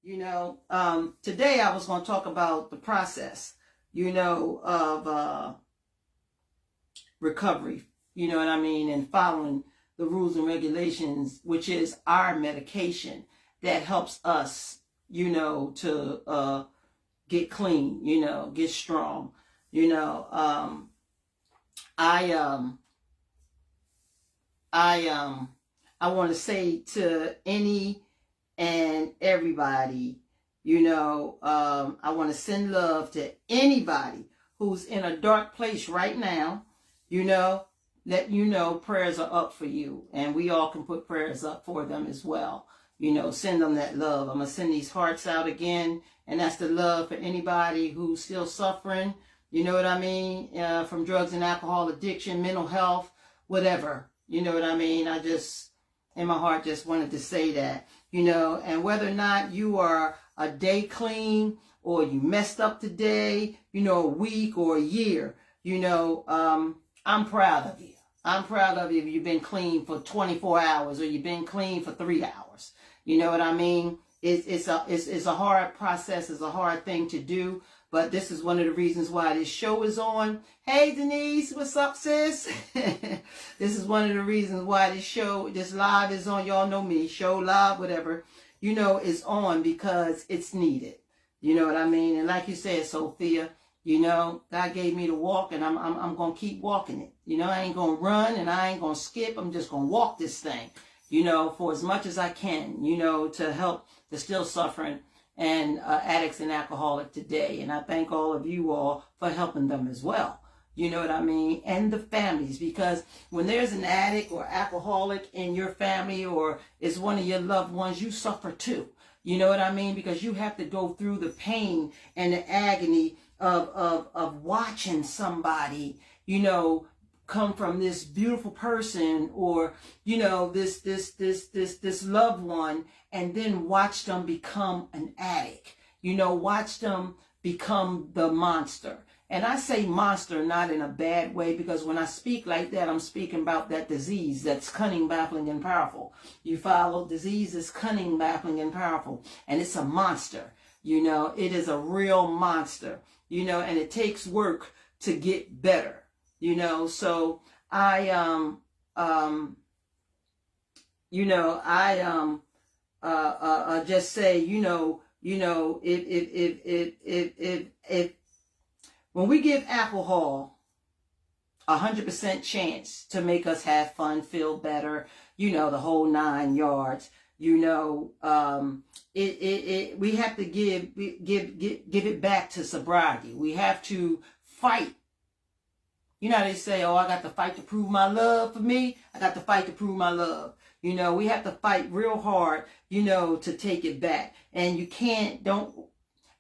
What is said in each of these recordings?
Today I was going to talk about the process, of recovery, you know what I mean, and following the rules and regulations, which is our medication that helps us, to get clean, get strong. You know, I I I want to say to any and everybody, I want to send love to anybody who's in a dark place right now, let prayers are up for you, and we all can put prayers up for them as well. Send them that love. I'm going to send these hearts out again, and that's the love for anybody who's still suffering, you know what I mean, from drugs and alcohol addiction, mental health, whatever. You know what I mean? I just, in my heart, just wanted to say that, and whether or not you are a day clean or you messed up today, a week or a year, I'm proud of you. I'm proud of you if you've been clean for 24 hours or you've been clean for 3 hours. You know what I mean? It's a hard process. It's a hard thing to do. But this is one of the reasons why this show is on. Hey, Denise, what's up, sis? This is one of the reasons why this live is on. Y'all know me, show, live, whatever, is on because it's needed. You know what I mean? And like you said, Sophia, God gave me to walk, and I'm going to keep walking it. I ain't going to run, and I ain't going to skip. I'm just going to walk this thing, for as much as I can, to help the still suffering and addicts and alcoholics today. And I thank all of you all for helping them as well. You know what I mean? And the families, because when there's an addict or alcoholic in your family or it's one of your loved ones, you suffer too. You know what I mean? Because you have to go through the pain and the agony of watching somebody, come from this beautiful person or, this loved one, and then watch them become an addict, watch them become the monster. And I say monster not in a bad way, because when I speak like that, I'm speaking about that disease that's cunning, baffling, and powerful. You follow? Disease is cunning, baffling, and powerful. And it's a monster. It is a real monster, and it takes work to get better. So I just say, if when we give alcohol 100% chance to make us have fun, feel better, the whole 9 yards, we have to give it back to sobriety. We have to fight. They say, oh, I got to fight to prove my love for me. I got to fight to prove my love. We have to fight real hard, to take it back. And you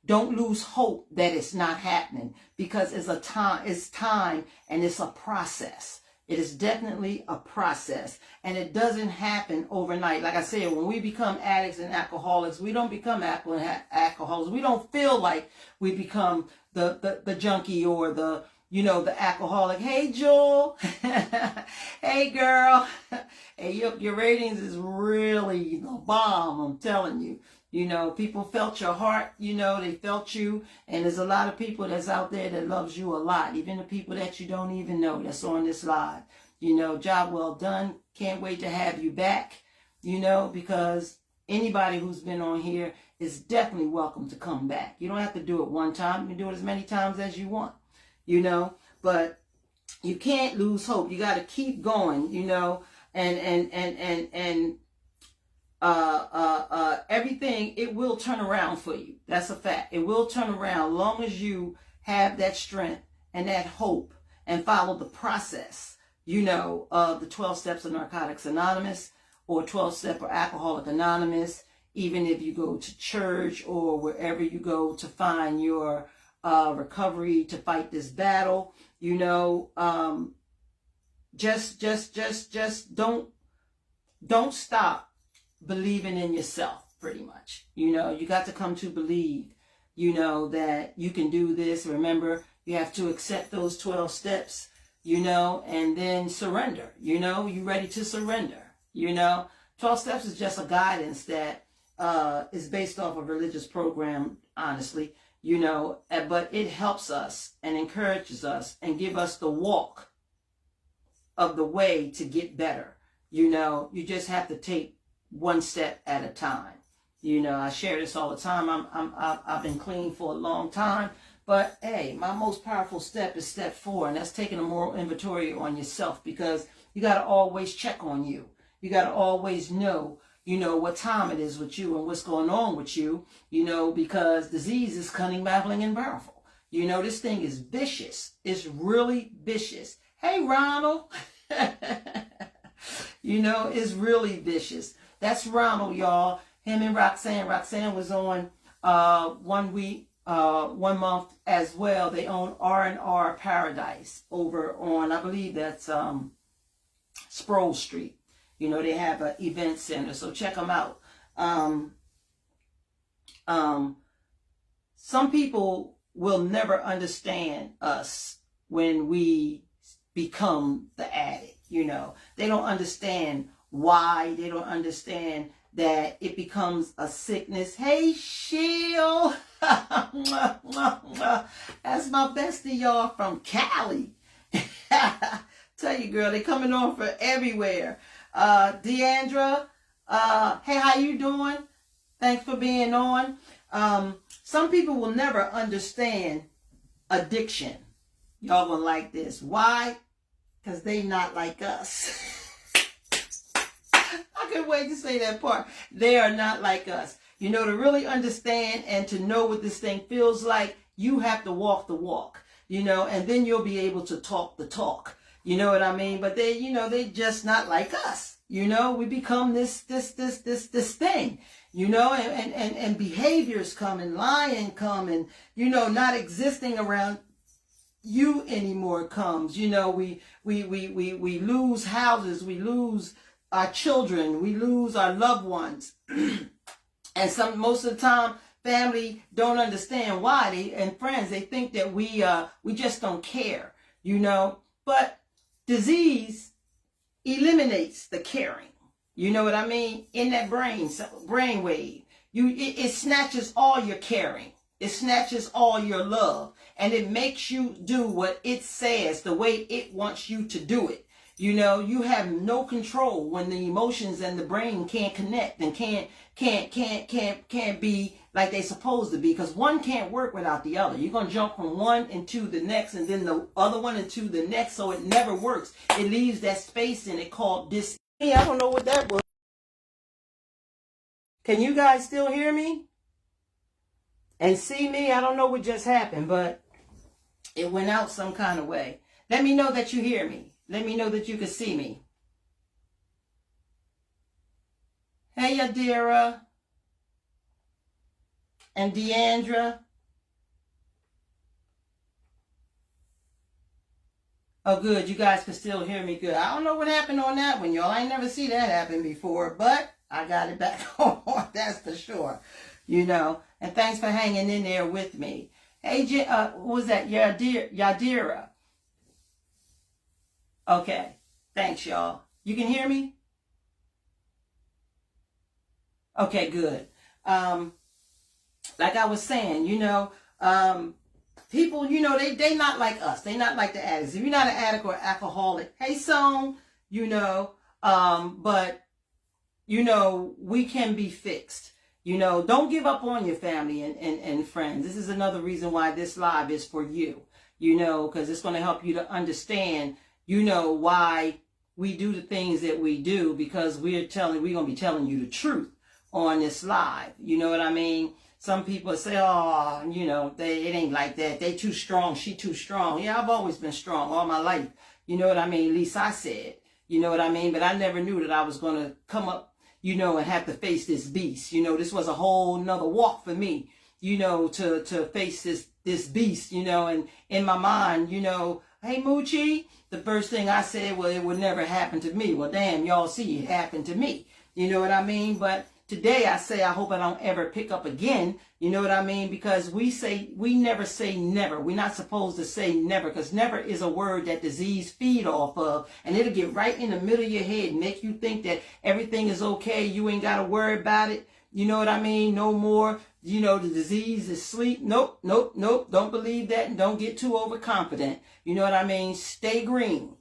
don't lose hope that it's not happening, because it's time and it's a process. It is definitely a process, and it doesn't happen overnight. Like I said, when we become addicts and alcoholics, we don't become alcoholics. We don't feel like we become the junkie or the alcoholic. Hey, Jewel. Hey, girl. Hey, your ratings is really the bomb, I'm telling you. People felt your heart, they felt you. And there's a lot of people that's out there that loves you a lot. Even the people that you don't even know that's on this live. Job well done. Can't wait to have you back, because anybody who's been on here is definitely welcome to come back. You don't have to do it one time. You can do it as many times as you want. But you can't lose hope. You got to keep going, and everything, it will turn around for you. That's a fact. It will turn around, long as you have that strength and that hope and follow the process, of the 12 steps of Narcotics Anonymous or 12 step or Alcoholic Anonymous. Even if you go to church or wherever you go to find your recovery to fight this battle, just don't stop believing in yourself, pretty much. You got to come to believe, that you can do this. Remember, you have to accept those 12 steps, and then surrender. You ready to surrender. 12 steps is just a guidance that is based off a religious program, honestly, but it helps us and encourages us and give us the walk of the way to get better. You just have to take one step at a time. I share this all the time. I've been clean for a long time, but hey, my most powerful step is step 4, and that's taking a moral inventory on yourself, because you got to always check on you. You got to always know, what time it is with you and what's going on with you, because disease is cunning, baffling, and powerful. This thing is vicious. It's really vicious. Hey, Ronald. It's really vicious. That's Ronald, y'all. Him and Roxanne. Roxanne was on 1 month as well. They own R&R Paradise over on, I believe that's Sproul Street. They have an event center, so check them out. Some people will never understand us when we become the addict. They don't understand why. They don't understand that it becomes a sickness. Hey, Sheil. That's my bestie, y'all, from Cali. Tell you, girl, they coming on from everywhere. Deandra, hey, how you doing? Thanks for being on. Some people will never understand addiction. Y'all gonna like this. Why? Because they not like us. I couldn't wait to say that part. They are not like us. To really understand and to know what this thing feels like, you have to walk the walk, and then you'll be able to talk the talk. You know what I mean? But they, they just not like us. We become this thing, and behaviors come and lying come and, not existing around you anymore comes. We lose houses, we lose our children, we lose our loved ones. And most of the time, family don't understand why, and friends, they think that we just don't care, but disease eliminates the caring. You know what I mean? In that brain wave, it snatches all your caring. It snatches all your love, and it makes you do what it says the way it wants you to do it. You have no control when the emotions and the brain can't connect and can't be like they're supposed to be, because one can't work without the other. You're going to jump from one into the next and then the other one into the next, so it never works. It leaves that space in it called dis. I don't know what that was. Can you guys still hear me and see me? I don't know what just happened, but it went out some kind of way. Let me know that you hear me. Let me know that you can see me. Hey, Adira and Deandra. Oh, good. You guys can still hear me good. I don't know what happened on that one, y'all. I ain't never seen that happen before, but I got it back on. That's for sure. And thanks for hanging in there with me. Hey, what was that? Yadira. Okay. Thanks, y'all. You can hear me? Okay, good. Like I was saying, people, they not like us. They not like the addicts. If you're not an addict or alcoholic, hey, son, but, we can be fixed. Don't give up on your family and friends. This is another reason why this live is for you, because it's going to help you to understand, why we do the things that we do, because we're going to be telling you the truth on this live. You know what I mean? Some people say, oh, it ain't like that. They too strong. She too strong. Yeah, I've always been strong all my life. You know what I mean? At least I said, you know what I mean? But I never knew that I was going to come up, and have to face this beast. This was a whole nother walk for me, to face this beast, and in my mind, hey, Moochie, the first thing I said, well, it would never happen to me. Well, damn, y'all see it happened to me. You know what I mean? But today I say, I hope I don't ever pick up again. You know what I mean? Because we never say never. We're not supposed to say never, because never is a word that disease feed off of. And it'll get right in the middle of your head and make you think that everything is okay. You ain't got to worry about it. You know what I mean? No more, the disease is sleep. Nope, nope, nope. Don't believe that, and don't get too overconfident. You know what I mean? Stay green.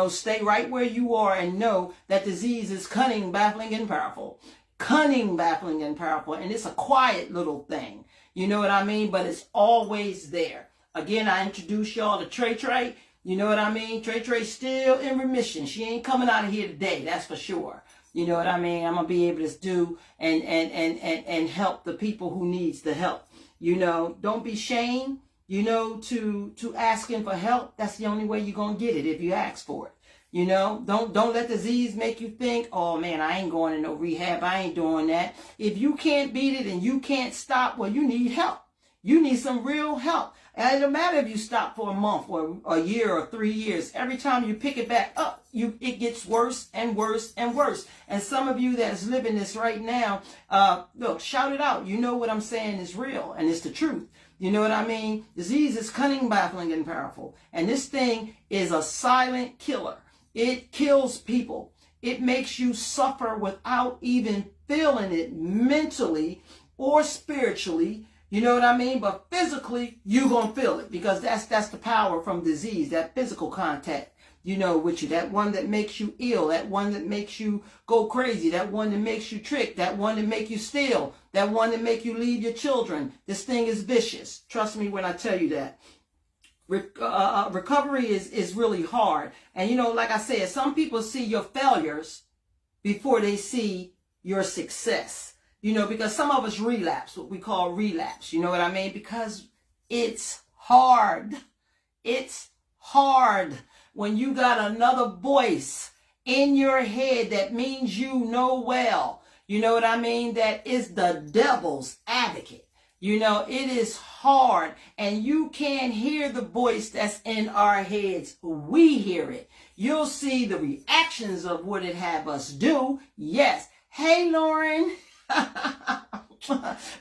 Stay right where you are and know that disease is cunning, baffling, and powerful. Cunning, baffling, and powerful. And it's a quiet little thing. You know what I mean? But it's always there. Again, I introduce y'all to Trey Trey. You know what I mean? Trey Trey's still in remission. She ain't coming out of here today, that's for sure. You know what I mean? I'm going to be able to do and help the people who needs the help. Don't be ashamed, to asking for help. That's the only way you're going to get it, if you ask for it. Don't let disease make you think, oh man, I ain't going to no rehab. I ain't doing that. If you can't beat it and you can't stop, well, you need help. You need some real help. And it don't matter if you stop for a month or a year or 3 years. Every time you pick it back up, it gets worse and worse and worse. And some of you that's living this right now, look, shout it out. You know what I'm saying is real and it's the truth. You know what I mean? Disease is cunning, baffling, and powerful. And this thing is a silent killer. It kills people. It makes you suffer without even feeling it mentally or spiritually. You know what I mean? But physically, you're going to feel it because that's the power from disease, that physical contact, with you. That one that makes you ill, that one that makes you go crazy, that one that makes you trick, that one that make you steal, that one that make you leave your children. This thing is vicious. Trust me when I tell you that. Recovery is really hard. And, like I said, some people see your failures before they see your success. Because some of us relapse, what we call relapse. You know what I mean? Because it's hard. It's hard when you got another voice in your head that means you know well. You know what I mean? That is the devil's advocate. It is hard. And you can't hear the voice that's in our heads. We hear it. You'll see the reactions of what it have us do. Yes. Hey, Lauren.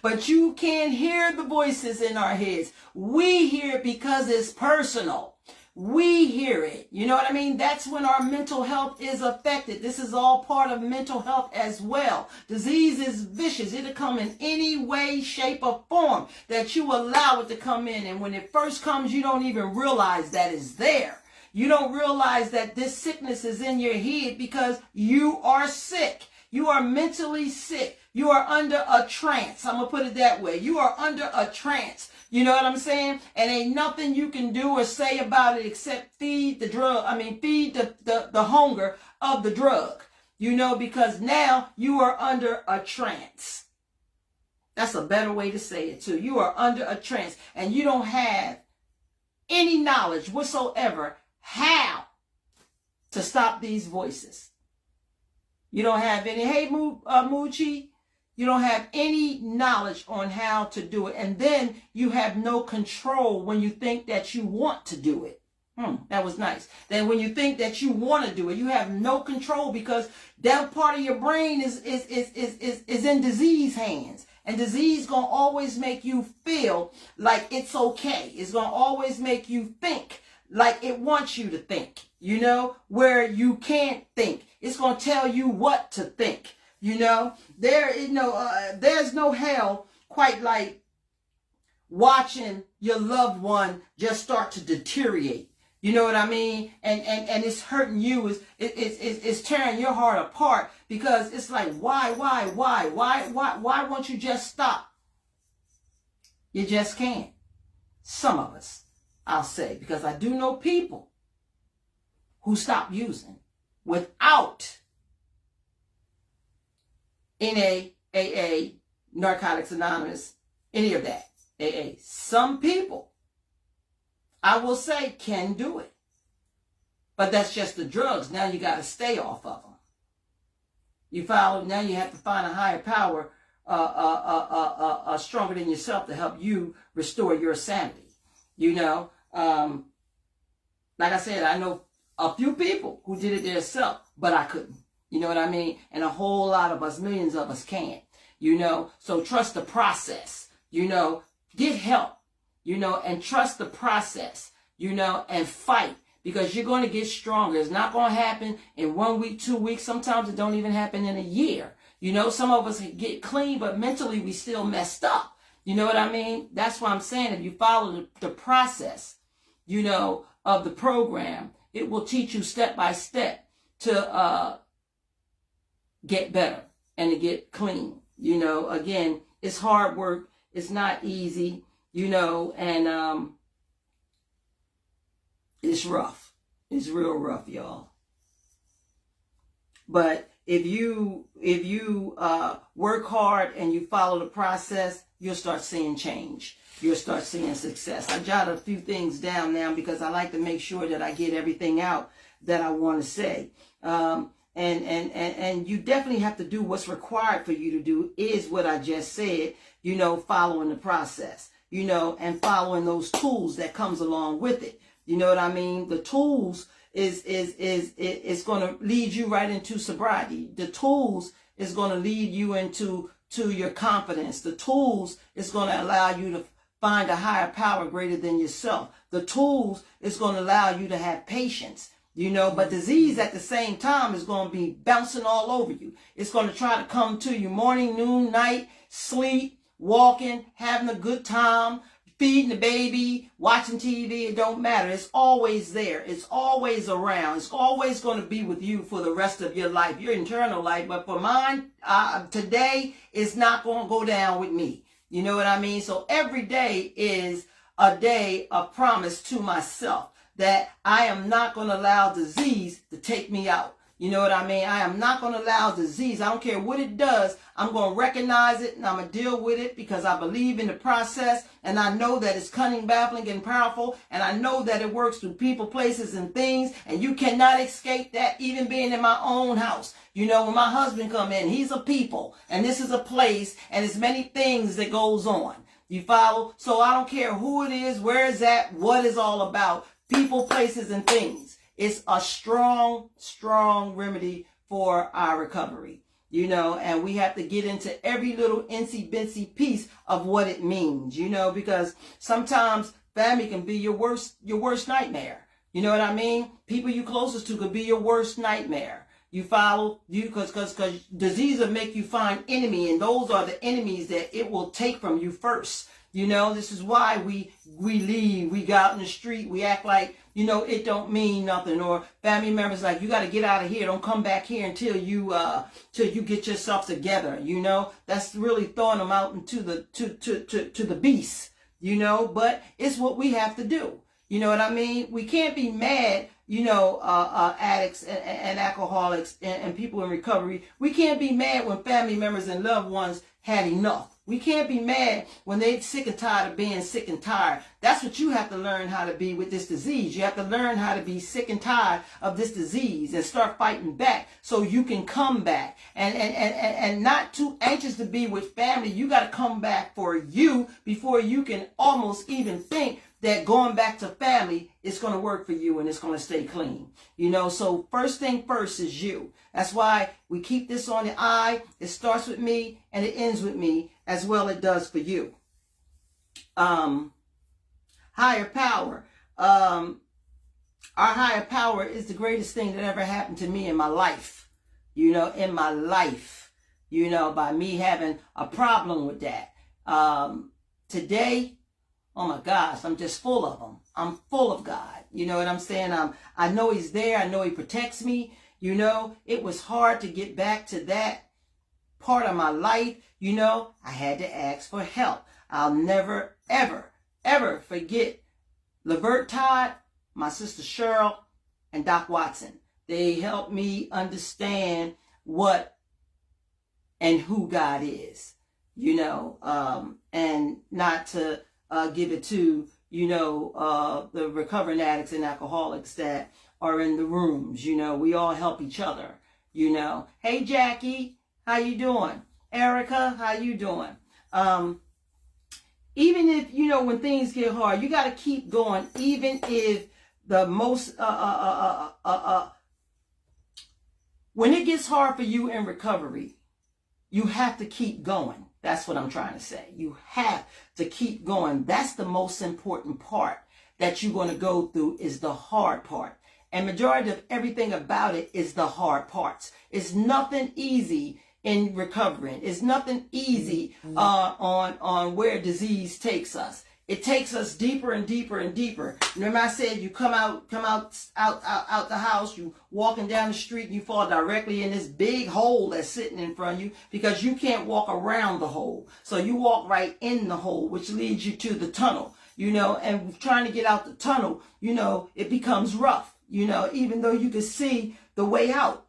But you can't hear the voices in our heads. We hear it because it's personal. We hear it. You know what I mean? That's when our mental health is affected. This is all part of mental health as well. Disease is vicious. It'll come in any way, shape, or form that you allow it to come in. And when it first comes, you don't even realize that it's there. You don't realize that this sickness is in your head because you are sick. You are mentally sick. You are under a trance. I'm going to put it that way. You are under a trance. You know what I'm saying? And ain't nothing you can do or say about it except feed the hunger of the drug. Because now you are under a trance. That's a better way to say it too. You are under a trance and you don't have any knowledge whatsoever how to stop these voices. You don't have any, hey, Moochie, you don't have any knowledge on how to do it. And then you have no control when you think that you want to do it. That was nice. Then when you think that you want to do it, you have no control because that part of your brain is in disease hands. And disease going to always make you feel like it's okay. It's going to always make you think like it wants you to think, where you can't think. It's going to tell you what to think, there's no hell quite like watching your loved one just start to deteriorate. You know what I mean? And it's hurting you. It's tearing your heart apart because it's like, why won't you just stop? You just can't. Some of us, I'll say, because I do know people who stop using without NA, AA, Narcotics Anonymous, any of that. AA. Some people, I will say, can do it. But that's just the drugs. Now you got to stay off of them. You follow? Now you have to find a higher power, stronger than yourself to help you restore your sanity. Like I said, I know a few people who did it themselves, but I couldn't. You know what I mean? And a whole lot of us, millions of us can't. So trust the process. Get help. And trust the process. And fight. Because you're going to get stronger. It's not going to happen in 1 week, 2 weeks. Sometimes it don't even happen in a year. You know, some of us can get clean, but mentally we still messed up. You know what I mean? That's why I'm saying if you follow the process, you know, of the program, it will teach you step by step to get better and to get clean. You know, again, it's hard work. It's not easy, you know, and it's rough. It's real rough, y'all. But if you work hard and you follow the process, you'll start seeing change. You'll start seeing success. I jotted a few things down now because I like to make sure that I get everything out that I want to say. And you definitely have to do what's required for you to do is what I just said, you know, following the process, you know, and following those tools that comes along with it. You know what I mean? The tools is going to lead you right into sobriety. The tools is going to lead you into your confidence. The tools is going to allow you to find a higher power greater than yourself. The tools is going to allow you to have patience. You know, but disease at the same time is going to be bouncing all over you. It's going to try to come to you morning, noon, night, sleep, walking, having a good time, feeding the baby, watching TV. It don't matter. It's always there. It's always around. It's always going to be with you for the rest of your life, your internal life. But for mine, today, it's not going to go down with me. You know what I mean? So every day is a day of promise to myself that I am not going to allow disease to take me out. You know what I mean? I am not going to allow disease. I don't care what it does. I'm going to recognize it and I'm going to deal with it because I believe in the process and I know that it's cunning, baffling, and powerful. And I know that it works through people, places, and things. And you cannot escape that even being in my own house. You know, when my husband come in, he's a people and this is a place and there's many things that goes on. You follow? So I don't care who it is, where it's at, what it's all about. People, places, and things. It's a strong, strong remedy for our recovery, you know, and we have to get into every little incy-bincy piece of what it means, you know, because sometimes family can be your worst nightmare. You know what I mean? People you closest to could be your worst nightmare. You follow? Because disease will make you find enemy, and those are the enemies that it will take from you first. You know, this is why we leave, we go out in the street, we act like, you know, it don't mean nothing, or family members like, you got to get out of here, don't come back here until you get yourself together, you know. That's really throwing them out into the beast, you know, but it's what we have to do. You know what I mean? We can't be mad, you know, addicts and alcoholics and people in recovery. We can't be mad when family members and loved ones had enough. We can't be mad when they're sick and tired of being sick and tired. That's what you have to learn how to be with this disease. You have to learn how to be sick and tired of this disease and start fighting back so you can come back. And not too anxious to be with family. You got to come back for you before you can almost even think that going back to family is going to work for you and it's going to stay clean. You know, so first thing first is you. That's why we keep this on the eye. It starts with me and it ends with me as well it does for you. Higher power. Our higher power is the greatest thing that ever happened to me in my life. You know, in my life. You know, by me having a problem with that. Today, oh my gosh, I'm just full of them. I'm full of God. You know what I'm saying? I know he's there. I know he protects me. You know, it was hard to get back to that part of my life. You know, I had to ask for help. I'll never, ever, ever forget Lavert Todd, my sister Cheryl, and Doc Watson. They helped me understand what and who God is, you know, and not to give it to, you know, the recovering addicts and alcoholics that are in the rooms. You know, we all help each other, you know. Hey, Jackie, how you doing? Erica, how you doing? Even if, you know, when things get hard, you got to keep going. Even if the most, when it gets hard for you in recovery, you have to keep going. That's what I'm trying to say. You have to keep going. That's the most important part that you're going to go through is the hard part. And majority of everything about it is the hard parts. It's nothing easy in recovering. It's nothing easy on where disease takes us. It takes us deeper and deeper and deeper. Remember I said you come out the house, you walking down the street and you fall directly in this big hole that's sitting in front of you because you can't walk around the hole. So you walk right in the hole, which leads you to the tunnel, and trying to get out the tunnel, it becomes rough, even though you can see the way out.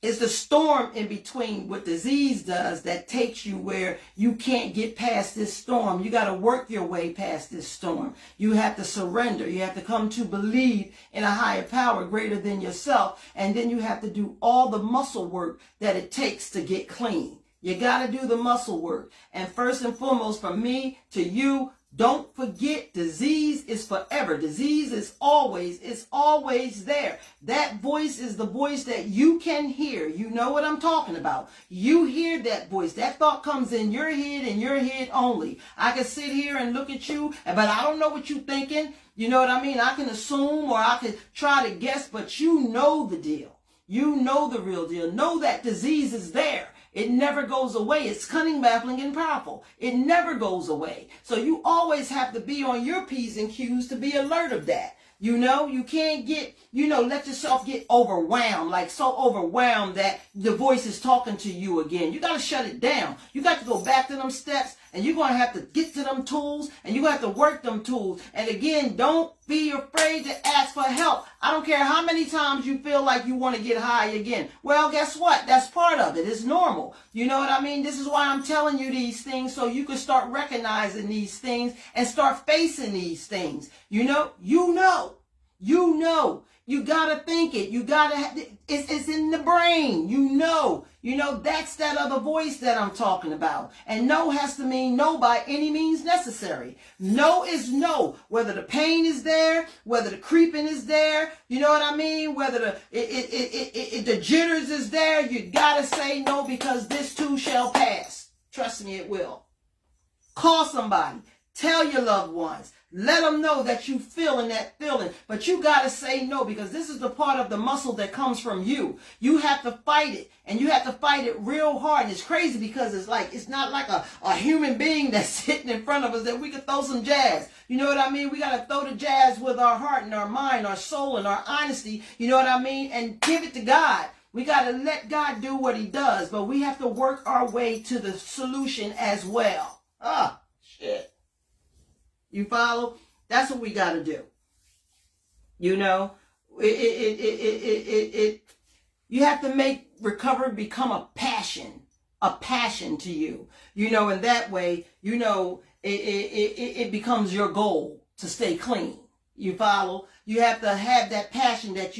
It's the storm in between what disease does that takes you where you can't get past this storm. You got to work your way past this storm. You have to surrender. You have to come to believe in a higher power greater than yourself. And then you have to do all the muscle work that it takes to get clean. You got to do the muscle work. And first and foremost, from me to you, don't forget, disease is forever. Disease is always there. That voice is the voice that you can hear. You know what I'm talking about. You hear that voice. That thought comes in your head and your head only. I can sit here and look at you, but I don't know what you're thinking. You know what I mean? I can assume or I can try to guess, but you know the deal. You know the real deal. Know that disease is there. It never goes away. It's cunning, baffling, and powerful. It never goes away. So you always have to be on your P's and Q's to be alert of that. You can't get, let yourself get overwhelmed, like so overwhelmed that the voice is talking to you again. You got to shut it down. You got to go back to them steps, and you're going to have to get to them tools, and you're going to have to work them tools. And again, don't be afraid to ask for help. I don't care how many times you feel like you want to get high again. Well, guess what? That's part of it. It's normal. You know what I mean? This is why I'm telling you these things, so you can start recognizing these things and start facing these things. You gotta think it. You gotta, it's in the brain. That's that other voice that I'm talking about. And no has to mean no by any means necessary. No is no. Whether the pain is there, whether the creeping is there, you know what I mean? Whether the jitters is there, you gotta say no, because this too shall pass. Trust me, it will. Call somebody. Tell your loved ones. Let them know that you feeling that feeling. But you got to say no, because this is the part of the muscle that comes from you. You have to fight it. And you have to fight it real hard. And it's crazy because it's not like a human being that's sitting in front of us that we could throw some jazz. You know what I mean? We got to throw the jazz with our heart and our mind, our soul and our honesty. You know what I mean? And give it to God. We got to let God do what he does. But we have to work our way to the solution as well. Shit. You follow? That's what we got to do. You have to make recovery become a passion to you. And that way, it becomes your goal to stay clean. You follow? You have to have that passion that,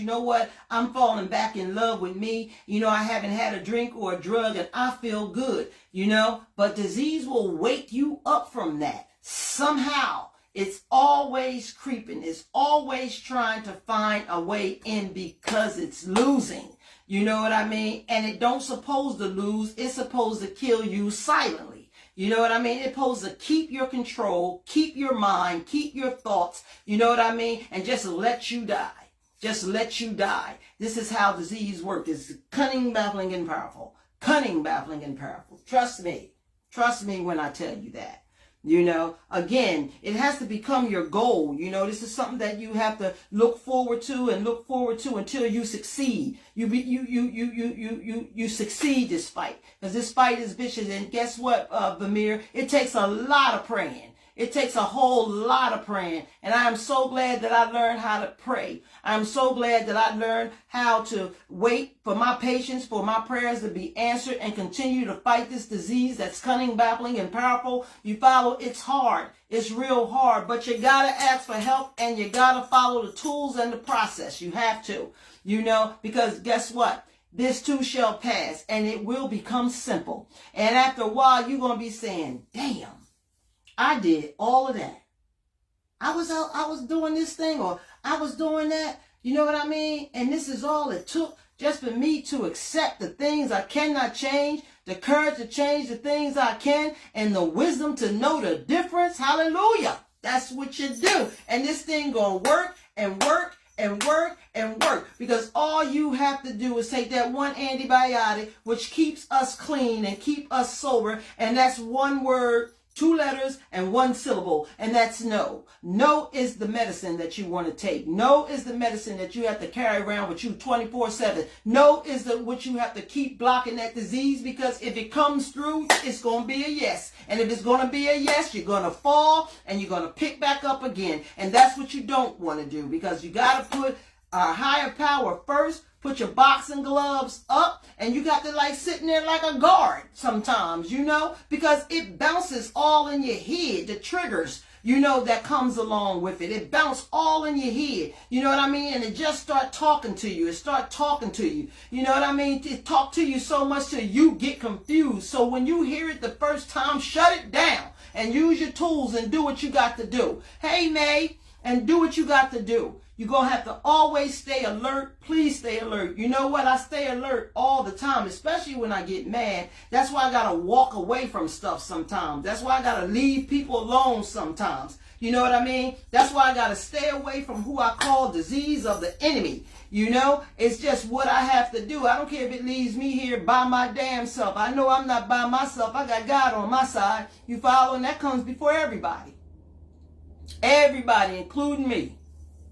I'm falling back in love with me. I haven't had a drink or a drug and I feel good, but disease will wake you up from that. Somehow, it's always creeping. It's always trying to find a way in because it's losing. You know what I mean? And it don't supposed to lose. It's supposed to kill you silently. You know what I mean? It's supposed to keep your control, keep your mind, keep your thoughts. You know what I mean? And just let you die. Just let you die. This is how disease works. It's cunning, baffling, and powerful. Cunning, baffling, and powerful. Trust me. Trust me when I tell you that. Again, it has to become your goal. This is something that you have to look forward to until you succeed. You succeed this fight, because this fight is vicious. And guess what, Vamir? It takes a lot of praying. It takes a whole lot of praying. And I am so glad that I learned how to pray. I'm so glad that I learned how to wait for my patience, for my prayers to be answered, and continue to fight this disease that's cunning, baffling, and powerful. You follow? It's hard. It's real hard. But you got to ask for help, and you got to follow the tools and the process. You have to, because guess what? This too shall pass, and it will become simple. And after a while, you're going to be saying, damn, I did all of that. I was doing this thing, or I was doing that. You know what I mean? And this is all it took just for me to accept the things I cannot change, the courage to change the things I can, and the wisdom to know the difference. Hallelujah. That's what you do. And this thing gonna work and work and work and work. Because all you have to do is take that one antibiotic, which keeps us clean and keep us sober. And that's one word, 2 letters, and 1 syllable, and that's no. No is the medicine that you want to take. No is the medicine that you have to carry around with you 24/7. No is what you have to keep blocking that disease, because if it comes through, it's going to be a yes. And if it's going to be a yes, you're going to fall and you're going to pick back up again. And that's what you don't want to do, because you got to put our higher power first. Put your boxing gloves up, and you got to like sitting there like a guard sometimes, you know, because it bounces all in your head, the triggers, you know, that comes along with it. It bounces all in your head, you know what I mean? And it just start talking to you. It start talking to you, you know what I mean? It talk to you so much till you get confused. So when you hear it the first time, shut it down and use your tools and do what you got to do. Hey, May, and do what you got to do. You're going to have to always stay alert. Please stay alert. You know what? I stay alert all the time, especially when I get mad. That's why I got to walk away from stuff sometimes. That's why I got to leave people alone sometimes. You know what I mean? That's why I got to stay away from who I call disease of the enemy. You know, it's just what I have to do. I don't care if it leaves me here by my damn self. I know I'm not by myself. I got God on my side. You follow? And that comes before everybody. Everybody, including me.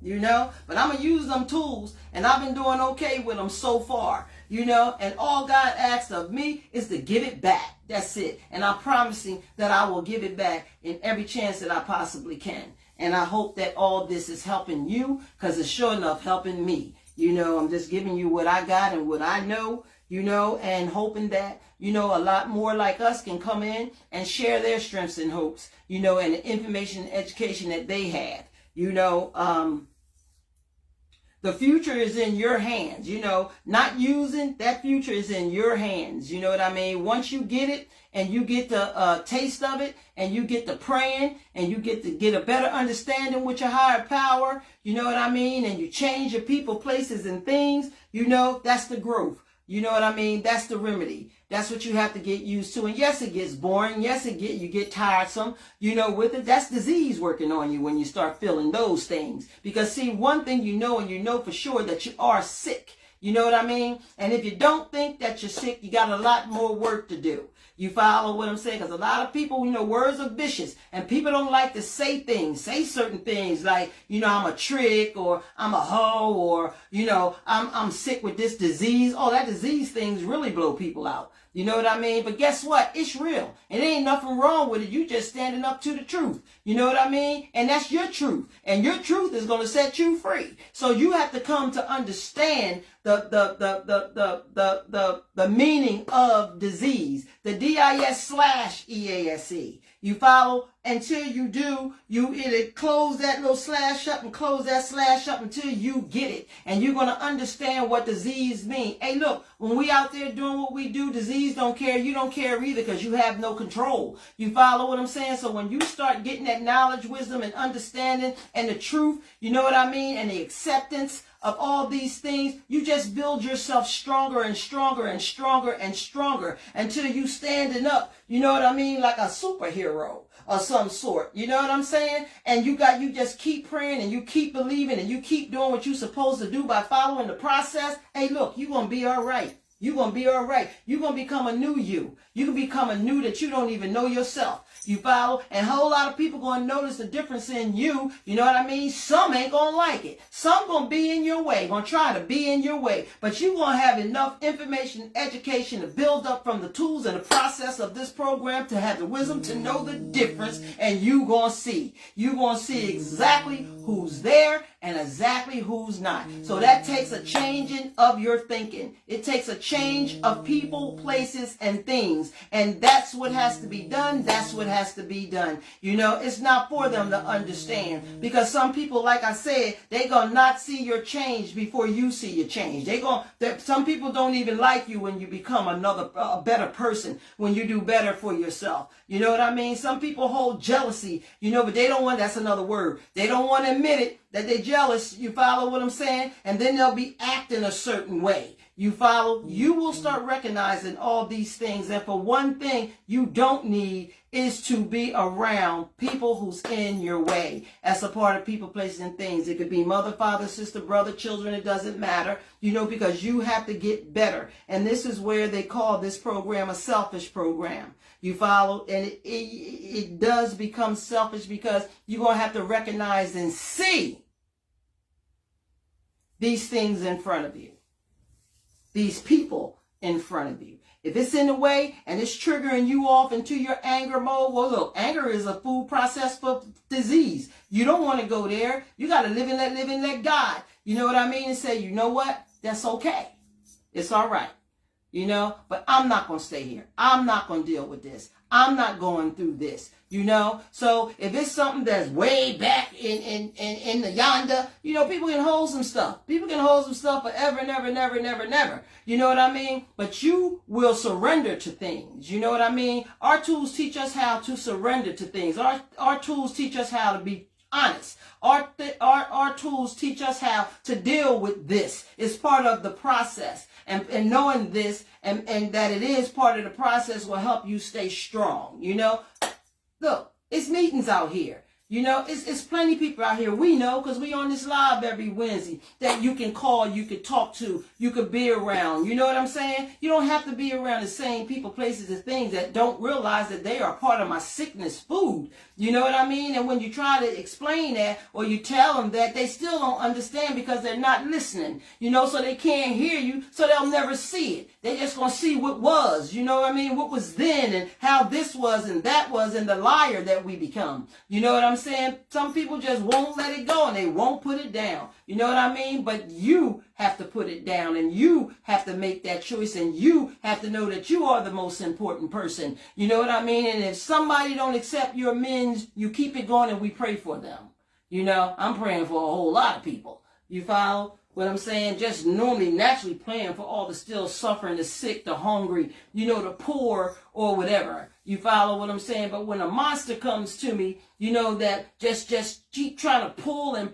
You know, but I'm going to use them tools, and I've been doing okay with them so far, you know, and all God asks of me is to give it back. That's it. And I'm promising that I will give it back in every chance that I possibly can. And I hope that all this is helping you, because it's sure enough helping me. You know, I'm just giving you what I got and what I know, you know, and hoping that, you know, a lot more like us can come in and share their strengths and hopes, you know, and the information and education that they have, you know. The future is in your hands, you know, not using, that future is in your hands. You know what I mean? Once you get it and you get the taste of it and you get to praying and you get to get a better understanding with your higher power, you know what I mean? And you change your people, places, and things, you know, that's the growth. You know what I mean? That's the remedy. That's what you have to get used to. And yes, it gets boring. Yes, you get tiresome, you know, with it. That's disease working on you when you start feeling those things. Because see, one thing you know, and you know for sure that you are sick. You know what I mean? And if you don't think that you're sick, you got a lot more work to do. You follow what I'm saying? Because a lot of people, you know, words are vicious, and people don't like to say things, say certain things like, you know, I'm a trick, or I'm a hoe, or, you know, I'm sick with this disease. Oh, that disease things really blow people out. You know what I mean? But guess what? It's real. And there ain't nothing wrong with it. You just standing up to the truth. You know what I mean? And that's your truth. And your truth is going to set you free. So you have to come to understand the meaning of disease. The DIS/EASE. You follow? Until you do, you either close that little slash up and close that slash up until you get it. And you're going to understand what disease means. Hey, look, when we out there doing what we do, disease don't care. You don't care either, because you have no control. You follow what I'm saying? So when you start getting that knowledge, wisdom, and understanding and the truth, you know what I mean? And the acceptance of all these things, you just build yourself stronger and stronger and stronger and stronger until you standing up, you know what I mean, like a superhero of some sort. You know what I'm saying? And you just keep praying and you keep believing and you keep doing what you're supposed to do by following the process. Hey, look, you're going to be all right. You're going to be all right. You're going to become a new you. You can become a new that you don't even know yourself. You follow? And a whole lot of people going to notice the difference in you. You know what I mean? Some ain't going to like it. Some going to be in your way, going to try to be in your way. But you're going to have enough information, education to build up from the tools and the process of this program to have the wisdom to know the difference. And you going to see. You're going to see exactly who's there and exactly who's not. So that takes a changing of your thinking. It takes a change of people, places, and things. And that's what has to be done. That's what has to be done. You know, it's not for them to understand, because some people, like I said, they gonna not see your change before you see your change. Some people don't even like you when you become a better person, when you do better for yourself. You know what I mean? Some people hold jealousy, you know, but they don't want, that's another word. They don't want to admit it, that they're jealous. You follow what I'm saying? And then they'll be acting a certain way. You follow? You will start recognizing all these things. And for one thing you don't need is to be around people who's in your way as a part of people, places, and things. It could be mother, father, sister, brother, children. It doesn't matter, because you have to get better. And this is where they call this program a selfish program. You follow? And it does become selfish because you're going to have to recognize and see these things in front of you. These people in front of you. If it's in the way and it's triggering you off into your anger mode, well, look, anger is a food process for disease. You don't want to go there. You got to live and let God. You know what I mean? And say, you know what? That's okay. It's all right. But I'm not going to stay here. I'm not going to deal with this. I'm not going through this. So if it's something that's way back in the yonder, people can hold some stuff. People can hold some stuff forever and ever, never. You know what I mean? But you will surrender to things. You know what I mean? Our tools teach us how to surrender to things. Our tools teach us how to be honest. Our tools teach us how to deal with this. It's part of the process. And knowing this and that it is part of the process will help you stay strong. Look, it's meetings out here. It's plenty of people out here. We know because we on this live every Wednesday that you can call, you can talk to, you can be around. You know what I'm saying? You don't have to be around the same people, places, and things that don't realize that they are part of my sickness food. You know what I mean? And when you try to explain that or you tell them that, they still don't understand because they're not listening. So they can't hear you, so they'll never see it. They're just going to see what was, what was then and how this was and that was and the liar that we become. You know what I'm saying? Some people just won't let it go and they won't put it down. You know what I mean? But you have to put it down and you have to make that choice and you have to know that you are the most important person. You know what I mean? And if somebody don't accept your amends, you keep it going and we pray for them. I'm praying for a whole lot of people. You follow what I'm saying? Just normally, naturally praying for all the still suffering, the sick, the hungry, the poor or whatever. You follow what I'm saying? But when a monster comes to me, that just keep trying to pull the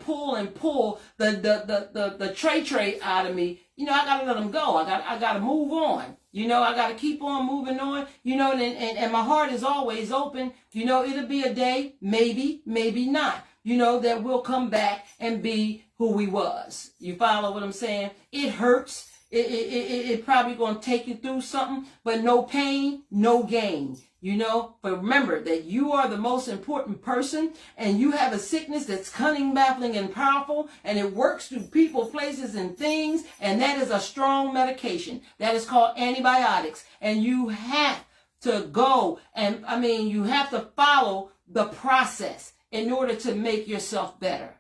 tray out of me, I gotta let them go. I gotta move on. I gotta keep on moving on, and my heart is always open. It'll be a day, maybe not, that we'll come back and be who we was. You follow what I'm saying? It hurts. It probably gonna take you through something, but no pain, no gain. But remember that you are the most important person and you have a sickness that's cunning, baffling, and powerful, and it works through people, places, and things, and that is a strong medication. That is called antibiotics. And you have to go and, you have to follow the process in order to make yourself better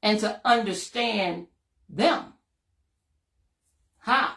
and to understand them. How?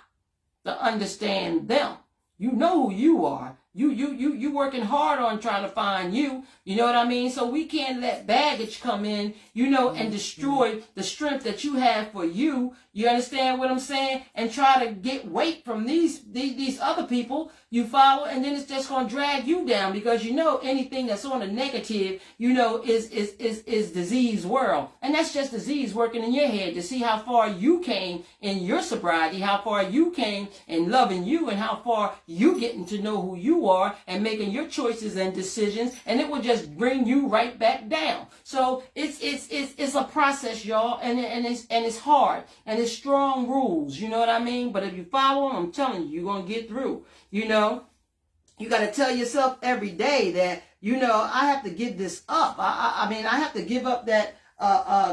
To understand them. You know who you are. You working hard on trying to find you. You know what I mean? So we can't let baggage come in, and destroy the strength that you have for you. You understand what I'm saying? And try to get weight from these other people. You follow? And then it's just going to drag you down because anything that's on the negative, is disease world. And that's just disease working in your head to see how far you came in your sobriety, how far you came in loving you, and how far you getting to know who you are and making your choices and decisions, and it will just bring you right back down. So it's a process, y'all, and it's hard, and it's strong rules, you know what I mean? But if you follow them, I'm telling you, you're gonna get through. You got to tell yourself every day that I have to give this up. I have to give up that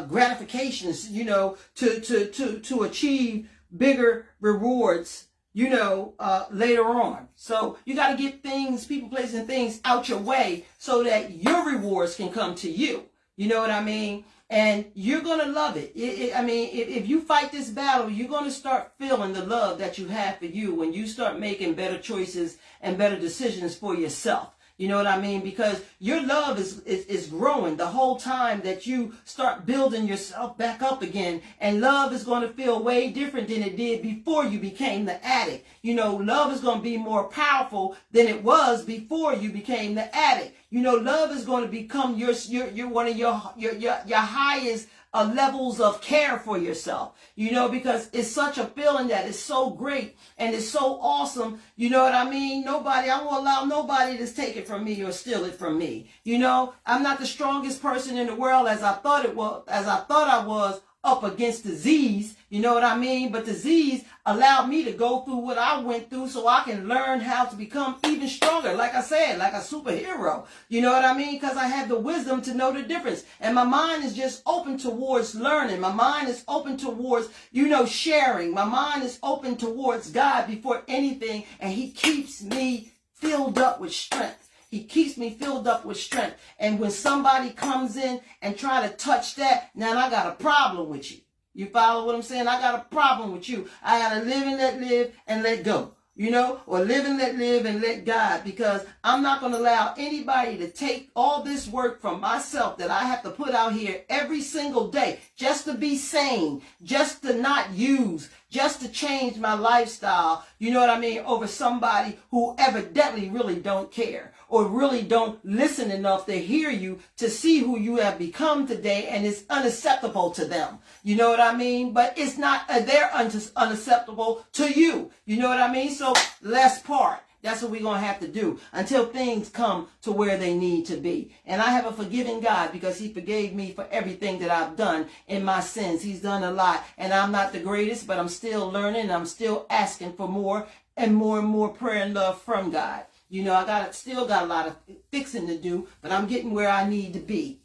gratifications, to achieve bigger rewards, later on. So you got to get things, people, places, and things out your way so that your rewards can come to you. You know what I mean? And you're going to love it. If you fight this battle, you're going to start feeling the love that you have for you when you start making better choices and better decisions for yourself. You know what I mean? Because your love is growing the whole time that you start building yourself back up again. And love is going to feel way different than it did before you became the addict. Love is going to be more powerful than it was before you became the addict. You know, love is going to become your one of your highest levels of care for yourself, you know, because it's such a feeling that is so great and it's so awesome. You know what I mean? I won't allow nobody to take it from me or steal it from me. You know, I'm not the strongest person in the world as I thought I was up against disease. You know what I mean? But disease allowed me to go through what I went through so I can learn how to become even stronger. Like I said, like a superhero. You know what I mean? Because I had the wisdom to know the difference. And my mind is just open towards learning. My mind is open towards, you know, sharing. My mind is open towards God before anything. And he keeps me filled up with strength. He keeps me filled up with strength. And when somebody comes in and try to touch that, now I got a problem with you. You follow what I'm saying? I got a problem with you. I got to live and let live and let go. You know, or live and let live and let God, because I'm not going to allow anybody to take all this work from myself that I have to put out here every single day just to be sane, just to not use, just to change my lifestyle, you know what I mean, over somebody who evidently really don't care or really don't listen enough to hear you, to see who you have become today, and it's unacceptable to them. You know what I mean? But it's not, they're unacceptable to you. You know what I mean? So let's part. That's what we're going to have to do until things come to where they need to be. And I have a forgiving God because he forgave me for everything that I've done in my sins. He's done a lot. And I'm not the greatest, but I'm still learning. I'm still asking for more and more prayer and love from God. You know, still got a lot of fixing to do, but I'm getting where I need to be.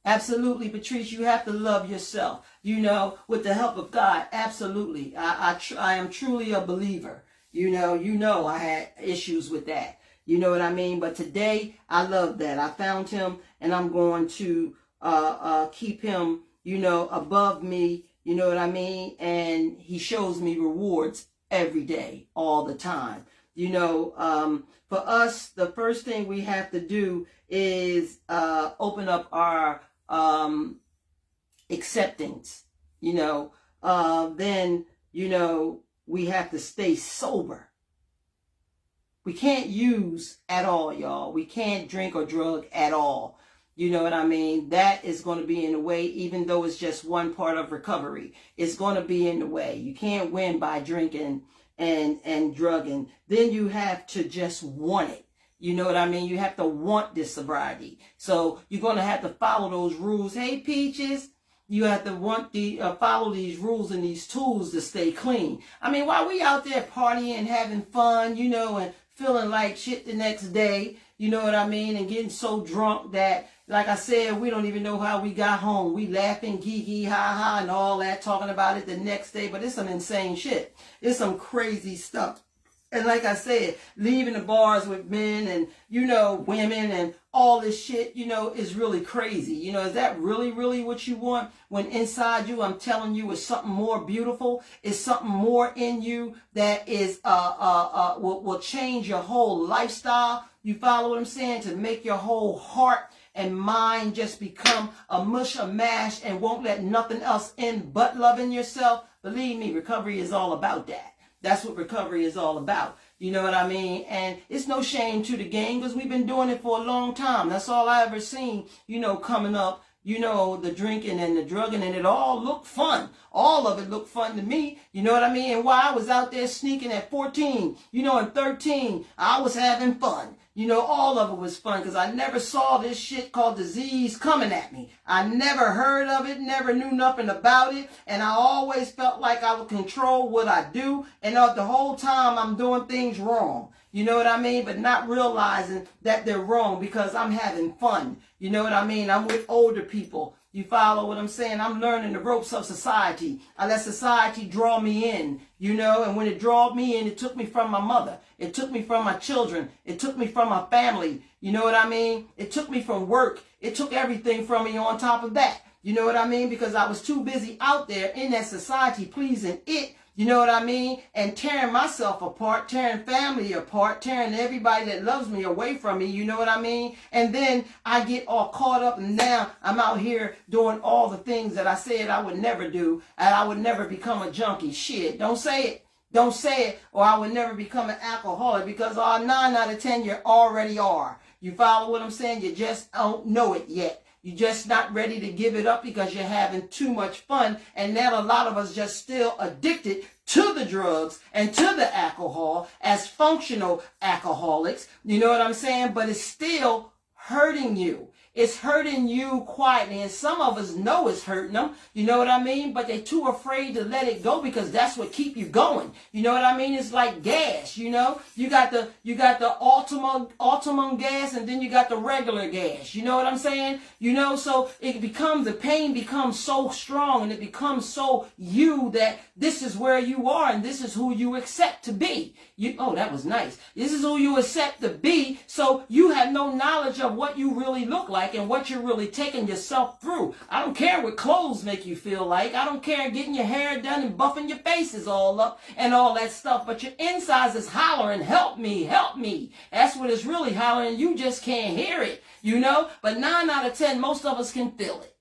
Absolutely, Patrice, you have to love yourself, you know, with the help of God. Absolutely. I am truly a believer. You know, I had issues with that. You know what I mean? But today, I love that. I found him, and I'm going to keep him, you know, above me. You know what I mean? And he shows me rewards every day, all the time. You know, for us, the first thing we have to do is open up our acceptance. You know, then, you know, we have to stay sober. We can't use at all, y'all. We can't drink or drug at all. You know what I mean? That is going to be in the way, even though it's just one part of recovery. It's going to be in the way. You can't win by drinking and drugging. Then you have to just want it. You know what I mean? You have to want this sobriety. So you're going to have to follow those rules. Hey, Peaches, you have to follow these rules and these tools to stay clean. I mean, while we out there partying, having fun, you know, and feeling like shit the next day, you know what I mean? And getting so drunk that, like I said, we don't even know how we got home. We laughing, gee, ha, ha, and all that, talking about it the next day. But it's some insane shit. It's some crazy stuff. And like I said, leaving the bars with men and, you know, women and all this shit, you know, is really crazy. You know, is that really, really what you want? When inside you, I'm telling you, is something more beautiful. Is something more in you that is, will change your whole lifestyle. You follow what I'm saying? To make your whole heart and mind just become a mush, a mash, and won't let nothing else in but loving yourself. Believe me, recovery is all about that. That's what recovery is all about. You know what I mean? And it's no shame to the game because we've been doing it for a long time. That's all I ever seen, you know, coming up, you know, the drinking and the drugging, and it all looked fun. All of it looked fun to me. You know what I mean? And while I was out there sneaking at 14, you know, and 13, I was having fun. You know, all of it was fun because I never saw this shit called disease coming at me. I never heard of it, never knew nothing about it. And I always felt like I would control what I do. And the whole time I'm doing things wrong. You know what I mean? But not realizing that they're wrong because I'm having fun. You know what I mean? I'm with older people. You follow what I'm saying? I'm learning the ropes of society. I let society draw me in, you know, and when it drawed me in, it took me from my mother. It took me from my children. It took me from my family. You know what I mean? It took me from work. It took everything from me on top of that. You know what I mean? Because I was too busy out there in that society pleasing it. You know what I mean? And tearing myself apart, tearing family apart, tearing everybody that loves me away from me. You know what I mean? And then I get all caught up, and now I'm out here doing all the things that I said I would never do, and I would never become a junkie. Shit, don't say it. Don't say it, or I would never become an alcoholic, because 9 out of 10 you already are. You follow what I'm saying? You just don't know it yet. You're just not ready to give it up because you're having too much fun. And now a lot of us just still addicted to the drugs and to the alcohol as functional alcoholics. You know what I'm saying? But it's still hurting you. It's hurting you quietly, and some of us know it's hurting them, you know what I mean? But they're too afraid to let it go because that's what keep you going. You know what I mean? It's like gas, you know? You got the Altamont gas, and then you got the regular gas. You know what I'm saying? You know, so the pain becomes so strong, and it becomes so you that this is where you are, and this is who you accept to be. Oh, that was nice. This is who you accept to be, so you have no knowledge of what you really look like and what you're really taking yourself through. I don't care what clothes make you feel like. I don't care getting your hair done and buffing your faces all up and all that stuff, but your insides is hollering, help me, help me. That's what it's really hollering. You just can't hear it, you know? But 9 out of 10, most of us can feel it.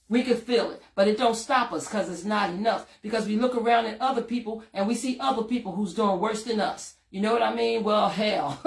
We can feel it, but it don't stop us because it's not enough. Because we look around at other people and we see other people who's doing worse than us. You know what I mean? Well, hell,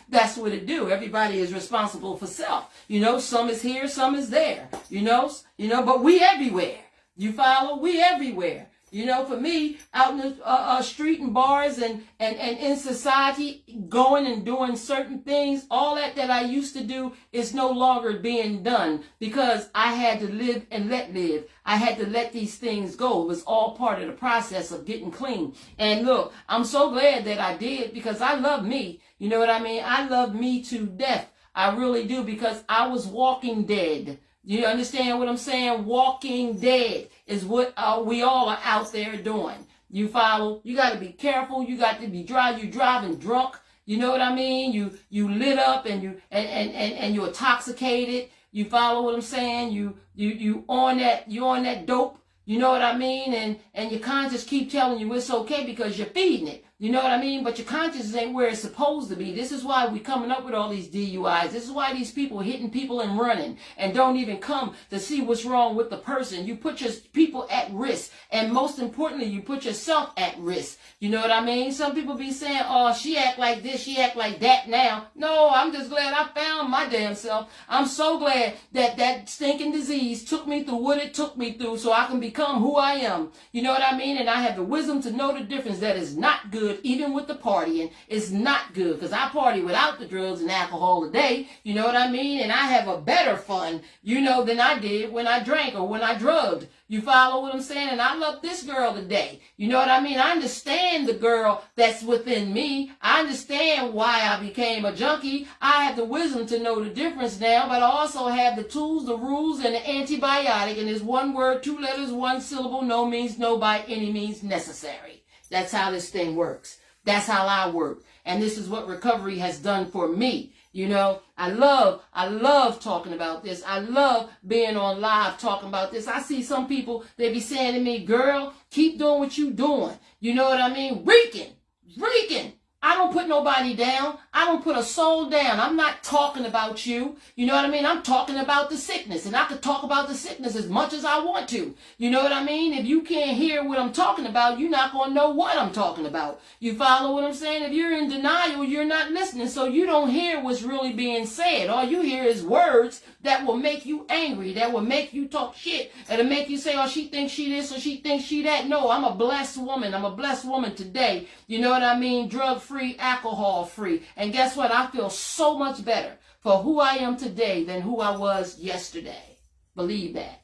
that's what it do. Everybody is responsible for self. You know, some is here, some is there. You know, but we everywhere. You follow? We everywhere. You know, for me, out in the street and bars and in society, going and doing certain things, all that I used to do is no longer being done because I had to live and let live. I had to let these things go. It was all part of the process of getting clean. And look, I'm so glad that I did because I love me. You know what I mean? I love me to death. I really do, because I was walking dead. You understand what I'm saying? Walking dead is what we all are out there doing. You follow? You got to be careful. You got to be you driving drunk. You know what I mean? You lit up and you you're intoxicated. You follow what I'm saying? You on that dope. You know what I mean? And your conscience keep telling you it's okay because you're feeding it. You know what I mean? But your conscience ain't where it's supposed to be. This is why we coming up with all these DUIs. This is why these people hitting people and running and don't even come to see what's wrong with the person. You put your people at risk. And most importantly, you put yourself at risk. You know what I mean? Some people be saying, oh, she act like this, she act like that now. No, I'm just glad I found my damn self. I'm so glad that stinking disease took me through what it took me through so I can become who I am. You know what I mean? And I have the wisdom to know the difference. That is not good. Even with the partying, it's not good, because I party without the drugs and alcohol today, you know what I mean? And I have a better fun, you know, than I did when I drank or when I drugged. You follow what I'm saying? And I love this girl today. You know what I mean? I understand the girl that's within me. I understand why I became a junkie. I have the wisdom to know the difference now, but I also have the tools, the rules, and the antibiotic. And it's one word, 2 letters, 1 syllable, no means no, by any means necessary. That's how this thing works. That's how I work. And this is what recovery has done for me. You know, I love talking about this. I love being on live talking about this. I see some people, they be saying to me, girl, keep doing what you doing. You know what I mean? Reeking. I don't put nobody down. I don't put a soul down. I'm not talking about you. You know what I mean? I'm talking about the sickness. And I could talk about the sickness as much as I want to. You know what I mean? If you can't hear what I'm talking about, you're not going to know what I'm talking about. You follow what I'm saying? If you're in denial, you're not listening. So you don't hear what's really being said. All you hear is words that will make you angry, that will make you talk shit, that'll make you say, oh, she thinks she this or she thinks she that. No, I'm a blessed woman. I'm a blessed woman today. You know what I mean? Drug-free, alcohol-free. And guess what? I feel so much better for who I am today than who I was yesterday. Believe that.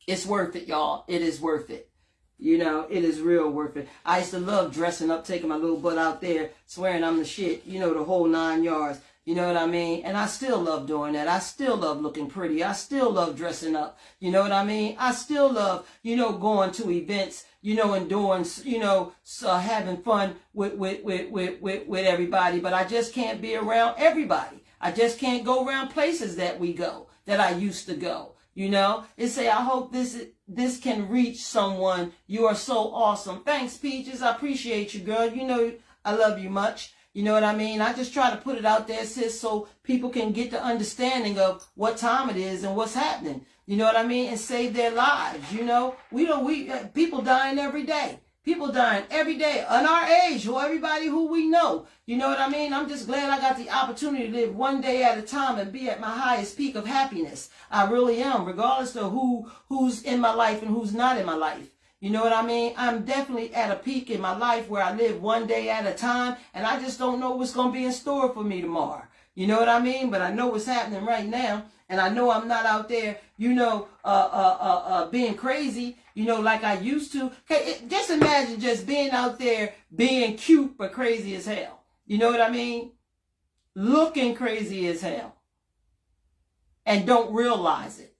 It's worth it, y'all. It is worth it. You know, it is real worth it. I used to love dressing up, taking my little butt out there, swearing I'm the shit, you know, the whole 9 yards. You know what I mean? And I still love doing that. I still love looking pretty. I still love dressing up. You know what I mean? I still love, you know, going to events, you know, and doing, you know, having fun with everybody. But I just can't be around everybody. I just can't go around places that we go, that I used to go. You know, and say, I hope this can reach someone. You are so awesome. Thanks, Peaches. I appreciate you, girl. You know, I love you much. You know what I mean? I just try to put it out there, sis, so people can get the understanding of what time it is and what's happening. You know what I mean? And save their lives. You know, people dying every day. People dying every day on our age, or everybody who we know. You know what I mean? I'm just glad I got the opportunity to live one day at a time and be at my highest peak of happiness. I really am, regardless of who's in my life and who's not in my life. You know what I mean? I'm definitely at a peak in my life where I live one day at a time, and I just don't know what's going to be in store for me tomorrow. You know what I mean? But I know what's happening right now, and I know I'm not out there, being crazy, like I used to. Just imagine just being out there being cute but crazy as hell. You know what I mean? Looking crazy as hell. And don't realize it.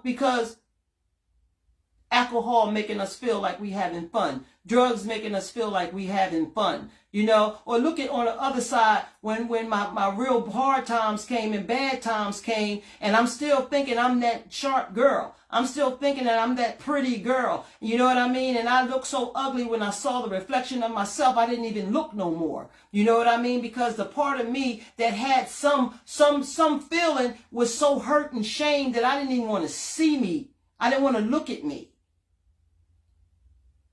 Because alcohol making us feel like we having fun. Drugs making us feel like we having fun. Or look at on the other side when my real hard times came and bad times came, and I'm still thinking I'm that sharp girl. I'm still thinking that I'm that pretty girl. You know what I mean? And I looked so ugly when I saw the reflection of myself, I didn't even look no more. You know what I mean? Because the part of me that had some feeling was so hurt and shamed that I didn't even want to see me. I didn't want to look at me.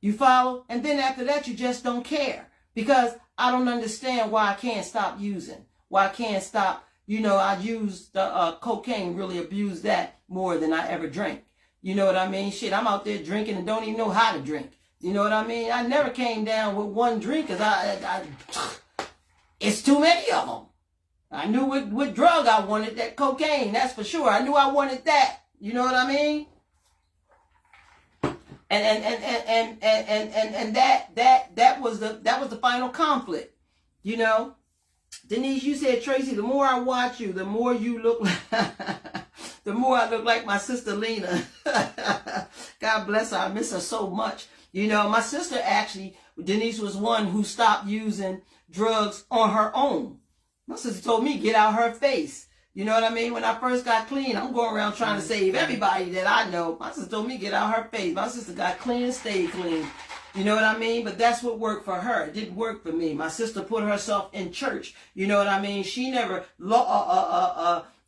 You follow? And then after that, you just don't care. Because I don't understand why I can't stop using. Why I can't stop. I used cocaine, really abused that more than I ever drank. You know what I mean? Shit, I'm out there drinking and don't even know how to drink. You know what I mean? I never came down with one drink because it's too many of them. I knew what drug I wanted, that cocaine, that's for sure. I knew I wanted that. You know what I mean? And that was the final conflict, Denise, you said, Tracy, the more I watch you, the more you look like, the more I look like my sister Lena. God bless her. I miss her so much. My sister actually, Denise, was one who stopped using drugs on her own. My sister told me, get out her face. You know what I mean? When I first got clean, I'm going around trying to save everybody that I know. My sister told me, get out her face. My sister got clean and stayed clean. You know what I mean? But that's what worked for her. It didn't work for me. My sister put herself in church. You know what I mean? She never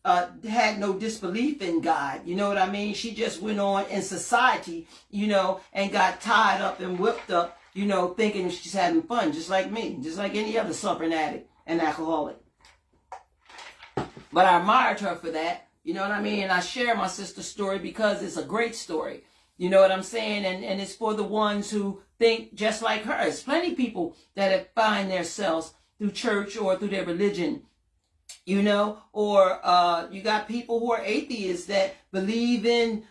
had no disbelief in God. You know what I mean? She just went on in society, and got tied up and whipped up, thinking she's having fun, just like me, just like any other suffering addict and alcoholic. But I admired her for that. You know what I mean? And I share my sister's story because it's a great story. You know what I'm saying? And it's for the ones who think just like her. There's plenty of people that have find themselves through church or through their religion, or you got people who are atheists that believe in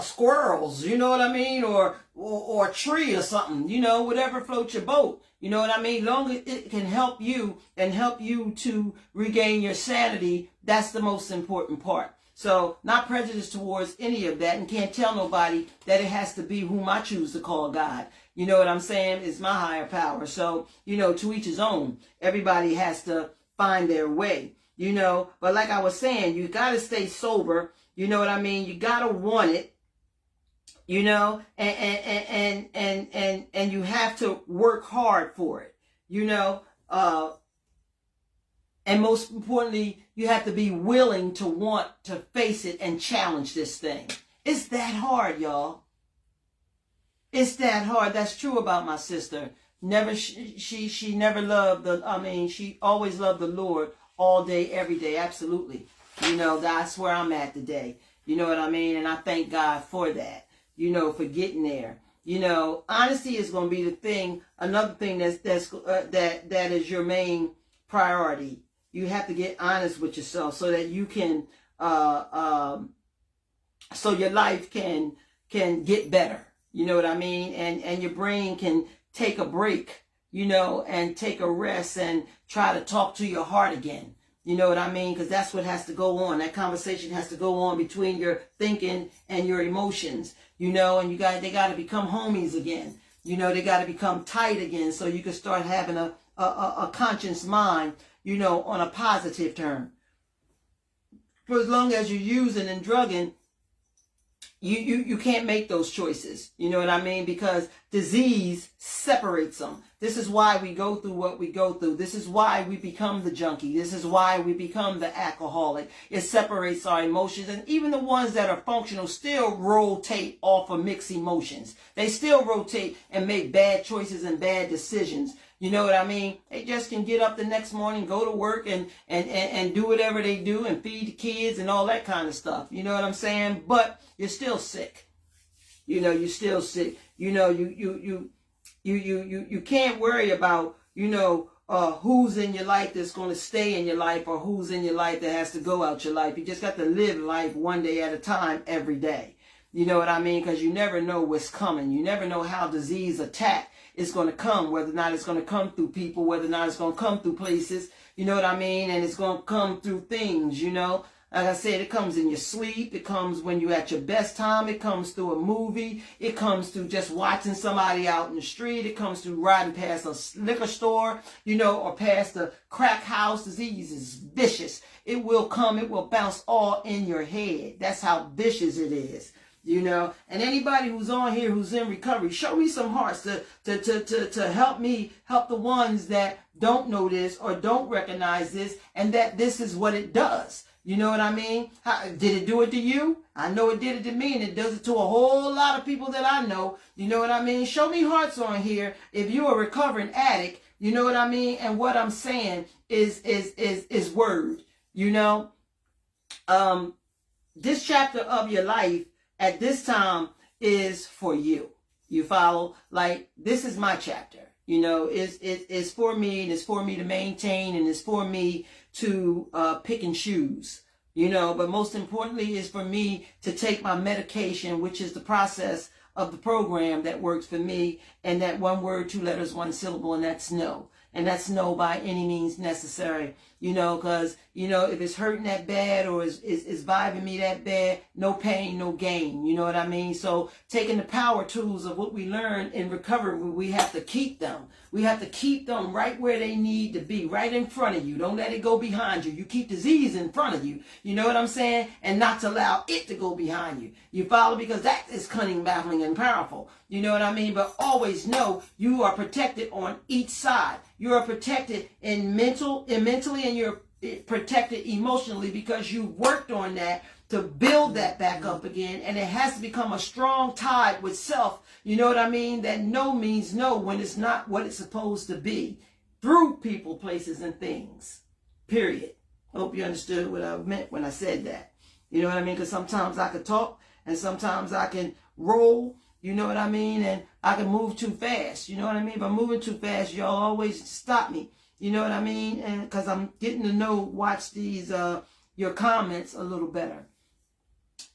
squirrels, you know what I mean? Or a tree or something, whatever floats your boat. You know what I mean? Long as it can help you and help you to regain your sanity, that's the most important part. So not prejudice towards any of that, and can't tell nobody that it has to be whom I choose to call God. You know what I'm saying? It's my higher power. So, to each his own. Everybody has to find their way, But like I was saying, you got to stay sober. You know what I mean? You got to want it. And you have to work hard for it, and most importantly, you have to be willing to want to face it and challenge this thing. It's that hard, y'all. It's that hard. That's true about my sister. She never loved she always loved the Lord all day, every day. Absolutely. That's where I'm at today. You know what I mean? And I thank God for that. For getting there. Honesty is going to be the thing. Another thing that is your main priority. You have to get honest with yourself so that you can, so your life can get better. You know what I mean? And your brain can take a break, and take a rest and try to talk to your heart again. You know what I mean? Because that's what has to go on. That conversation has to go on between your thinking and your emotions, and they got to become homies again. They got to become tight again so you can start having a conscious mind, on a positive term. For as long as you're using and drugging, you can't make those choices. You know what I mean? Because disease separates them. This is why we go through what we go through. This is why we become the junkie. This is why we become the alcoholic. It separates our emotions. And even the ones that are functional still rotate off of mixed emotions. They still rotate and make bad choices and bad decisions. You know what I mean? They just can get up the next morning, go to work and do whatever they do and feed the kids and all that kind of stuff. You know what I'm saying? But you're still sick. You know, you're still sick. You know, you can't worry about, you know, who's in your life that's going to stay in your life or who's in your life that has to go out your life. You just got to live life one day at a time every day. You know what I mean? Because you never know what's coming. You never know how disease attack is going to come, whether or not it's going to come through people, whether or not it's going to come through places. You know what I mean? And it's going to come through things, you know. Like I said, it comes in your sleep. It comes when you're at your best time. It comes through a movie. It comes through just watching somebody out in the street. It comes through riding past a liquor store, you know, or past a crack house. Disease is vicious. It will come. It will bounce all in your head. That's how vicious it is. You know, and anybody who's on here who's in recovery, show me some hearts to help me help the ones that don't know this or don't recognize this, and that this is what it does. You know what I mean? Did it do it to you? I know it did it to me, and it does it to a whole lot of people that I know. You know what I mean? Show me hearts on here if you're a recovering addict. You know what I mean? And what I'm saying is word. You know, this chapter of your life at this time is for you. You follow? Like, this is my chapter. You know, it's for me, and it's for me to maintain, and it's for me to pick and choose. You know, but most importantly is for me to take my medication, which is the process of the program that works for me, and that one word, two letters, one syllable, and that's no. And that's no by any means necessary, you know, because, you know, if it's hurting that bad or is vibing me that bad, no pain, no gain. You know what I mean? So taking the power tools of what we learn in recovery, we have to keep them. We have to keep them right where they need to be, right in front of you. Don't let it go behind you. You keep disease in front of you. You know what I'm saying? And not to allow it to go behind you. You follow? Because that is cunning, baffling, and powerful. You know what I mean? But always know you are protected on each side. You are protected mentally, and you're protected emotionally, because you worked on that to build that back up again. And it has to become a strong tide with self. You know what I mean? That no means no when it's not what it's supposed to be, through people, places, and things. Period. I hope you understood what I meant when I said that. You know what I mean? Because sometimes I can talk and sometimes I can roll. You know what I mean? And I can move too fast. You know what I mean? If I'm moving too fast, y'all always stop me. You know what I mean? And because I'm getting to watch these, your comments a little better.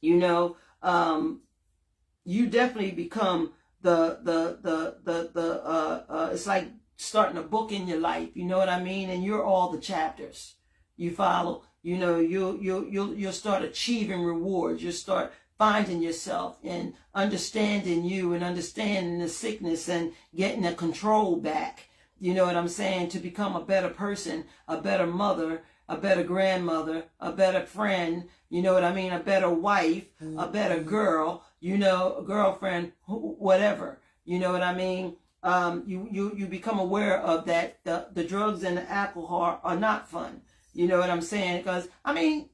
You know, you definitely become it's like starting a book in your life. You know what I mean? And you're all the chapters. You follow? You know, you'll start achieving rewards. You'll start finding yourself and understanding you and understanding the sickness and getting the control back. You know what I'm saying? To become a better person, a better mother, a better grandmother, a better friend. You know what I mean? A better wife, a better girl, you know, a girlfriend, whatever. You know what I mean? You become aware of that. The drugs and the alcohol are not fun. You know what I'm saying? Because, I mean,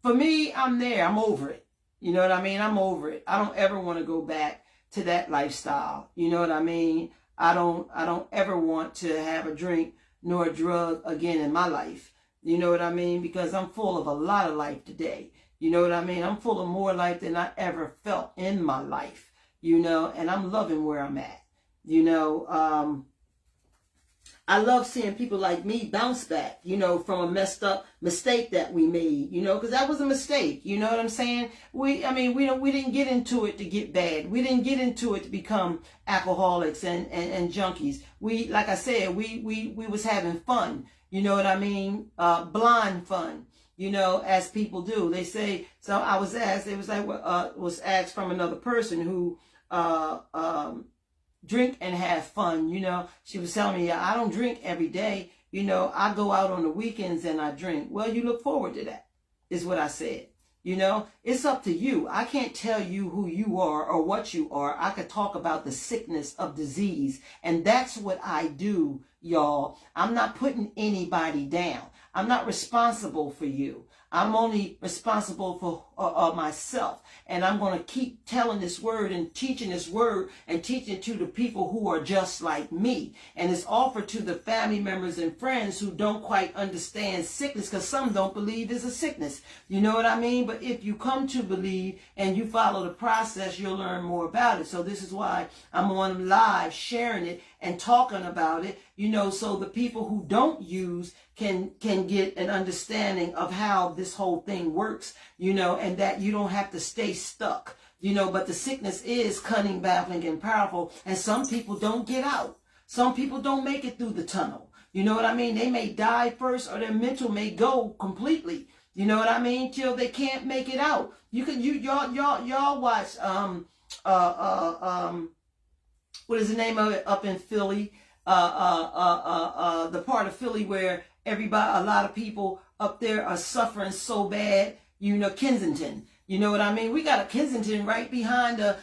for me, I'm there. I'm over it. You know what I mean? I'm over it. I don't ever want to go back to that lifestyle. You know what I mean? I don't ever want to have a drink nor a drug again in my life. You know what I mean? Because I'm full of a lot of life today. You know what I mean? I'm full of more life than I ever felt in my life. You know, and I'm loving where I'm at. You know, I love seeing people like me bounce back, you know, from a messed up mistake that we made, you know, because that was a mistake. You know what I'm saying? We didn't get into it to get bad. We didn't get into it to become alcoholics and junkies. We, like I said, we was having fun. You know what I mean? Blind fun, you know, as people do. They say, so I was asked, it was like, was asked from another person who, drink and have fun. You know, she was telling me, I don't drink every day. You know, I go out on the weekends and I drink. Well, you look forward to that, is what I said. You know, it's up to you. I can't tell you who you are or what you are. I could talk about the sickness of disease. And that's what I do, y'all. I'm not putting anybody down. I'm not responsible for you. I'm only responsible for myself. And I'm going to keep telling this word and teaching this word and teaching to the people who are just like me. And it's offered to the family members and friends who don't quite understand sickness, because some don't believe it's a sickness. You know what I mean? But if you come to believe and you follow the process, you'll learn more about it. So this is why I'm on live sharing it and talking about it, you know, so the people who don't use can get an understanding of how this whole thing works, you know, and that you don't have to stay stuck, you know. But the sickness is cunning, baffling, and powerful, and some people don't get out. Some people don't make it through the tunnel. You know what I mean? They may die first, or their mental may go completely. You know what I mean? Till they can't make it out. Y'all watch what is the name of it up in Philly? The part of Philly where a lot of people up there are suffering so bad. You know, Kensington. You know what I mean? We got a Kensington right behind the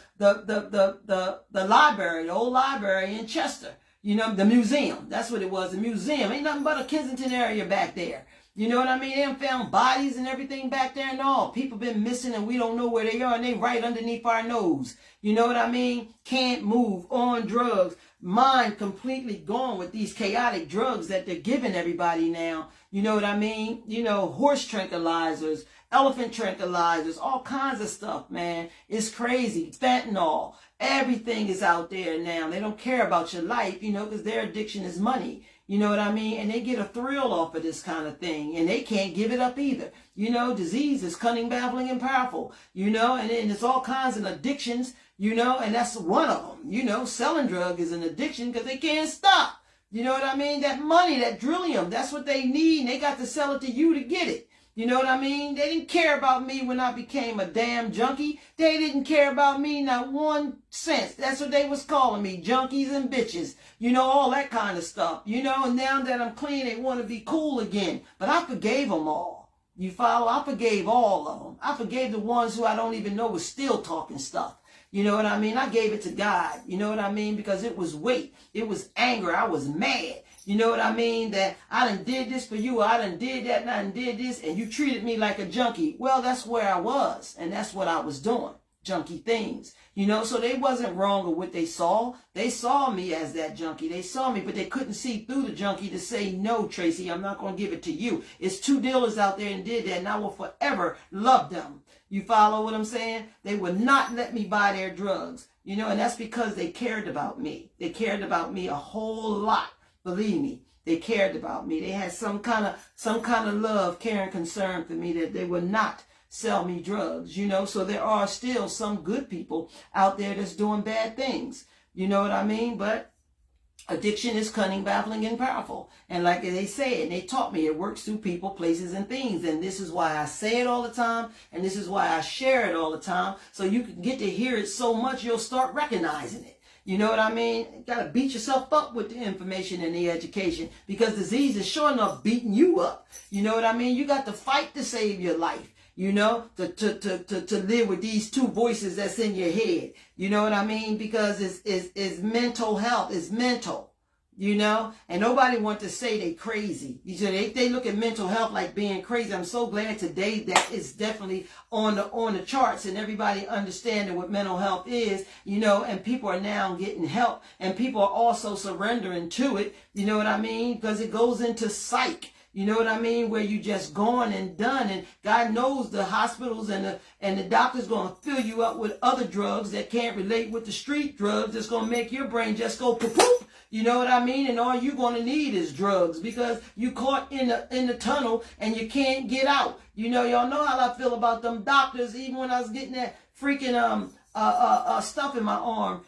library, the old library in Chester. You know, the museum. That's what it was, the museum. Ain't nothing but a Kensington area back there. You know what I mean? They done found bodies and everything back there and all. People been missing and we don't know where they are, and they right underneath our nose. You know what I mean? Can't move, on drugs, mind completely gone with these chaotic drugs that they're giving everybody now. You know what I mean? You know, horse tranquilizers, elephant tranquilizers, all kinds of stuff, man. It's crazy. Fentanyl. Everything is out there now. They don't care about your life, you know, because their addiction is money. You know what I mean? And they get a thrill off of this kind of thing. And they can't give it up either. You know, disease is cunning, baffling, and powerful. You know, and it's all kinds of addictions, you know, and that's one of them. You know, selling drug is an addiction because they can't stop. You know what I mean? That money, that drillium, that's what they need. And they got to sell it to you to get it. You know what I mean? They didn't care about me when I became a damn junkie. They didn't care about me not 1 cent. That's what they was calling me, junkies and bitches. You know, all that kind of stuff. You know, and now that I'm clean, they want to be cool again. But I forgave them all. You follow? I forgave all of them. I forgave the ones who I don't even know was still talking stuff. You know what I mean? I gave it to God. You know what I mean? Because it was weight. It was anger. I was mad. You know what I mean? That I done did this for you. I done did that and I done did this. And you treated me like a junkie. Well, that's where I was. And that's what I was doing. Junkie things. You know, so they wasn't wrong with what they saw. They saw me as that junkie. They saw me, but they couldn't see through the junkie to say, no, Tracy, I'm not going to give it to you. It's 2 dealers out there and did that, and I will forever love them. You follow what I'm saying? They would not let me buy their drugs. You know, and that's because they cared about me. They cared about me a whole lot. Believe me, they cared about me. They had some kind of love, care, and concern for me that they would not sell me drugs, you know. So there are still some good people out there that's doing bad things. You know what I mean? But addiction is cunning, baffling, and powerful. And like they say, and they taught me, it works through people, places, and things. And this is why I say it all the time. And this is why I share it all the time. So you can get to hear it so much, you'll start recognizing it. You know what I mean? You got to beat yourself up with the information and the education, because disease is sure enough beating you up. You know what I mean? You got to fight to save your life, you know, to live with these 2 voices that's in your head. You know what I mean? Because it's mental health. It's mental. You know, and nobody wants to say they crazy. You know, they look at mental health like being crazy. I'm so glad today that it's definitely on the charts and everybody understanding what mental health is, you know, and people are now getting help and people are also surrendering to it. You know what I mean? Because it goes into psych. You know what I mean? Where you just gone and done, and God knows the hospitals and the doctors going to fill you up with other drugs that can't relate with the street drugs that's going to make your brain just go poof poof. You know what I mean? And all you're going to need is drugs because you caught in the tunnel and you can't get out. You know, y'all know how I feel about them doctors. Even when I was getting that freaking stuff in my arm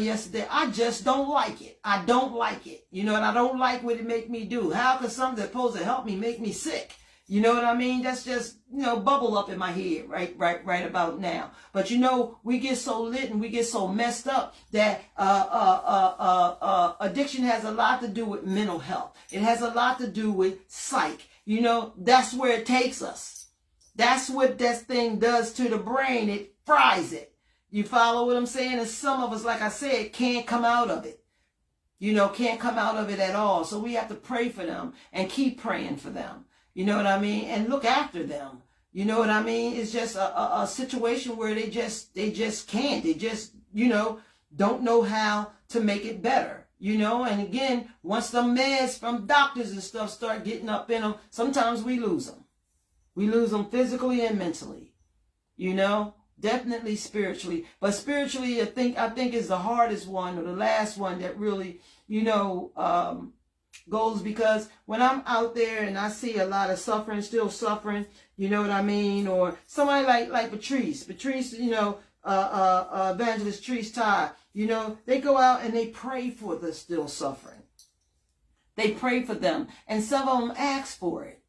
yesterday, I just don't like it. I don't like it. You know, and I don't like what it make me do. How could something that's supposed to help me make me sick? You know what I mean? That's just, you know, bubble up in my head right about now. But you know, we get so lit and we get so messed up that addiction has a lot to do with mental health. It has a lot to do with psych. You know, that's where it takes us. That's what that thing does to the brain. It fries it. You follow what I'm saying? And some of us, like I said, can't come out of it. Can't come out of it at all. So we have to pray for them and keep praying for them. You know what I mean? And look after them. You know what I mean? It's just a situation where they just can't. They just, don't know how to make it better. And again, once the meds from doctors and stuff start getting up in them, sometimes we lose them. We lose them physically and mentally. Definitely spiritually. But spiritually, I think is the hardest one, or the last one that really, goes, because when I'm out there and I see a lot of suffering, still suffering, you know what I mean? Or somebody like Patrice, Evangelist Patrice Todd, they go out and they pray for the still suffering. They pray for them. And some of them ask for it.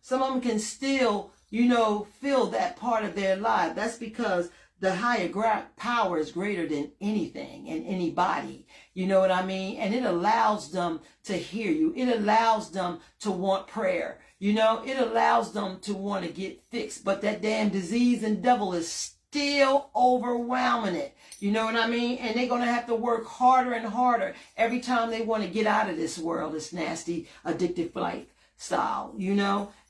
Some of them can still, feel that part of their life. That's because the higher power is greater than anything and anybody. You know what I mean? And it allows them to hear you. It allows them to want prayer. It allows them to want to get fixed. But that damn disease and devil is still overwhelming it. You know what I mean? And they're going to have to work harder and harder every time they want to get out of this world, this nasty, addictive lifestyle,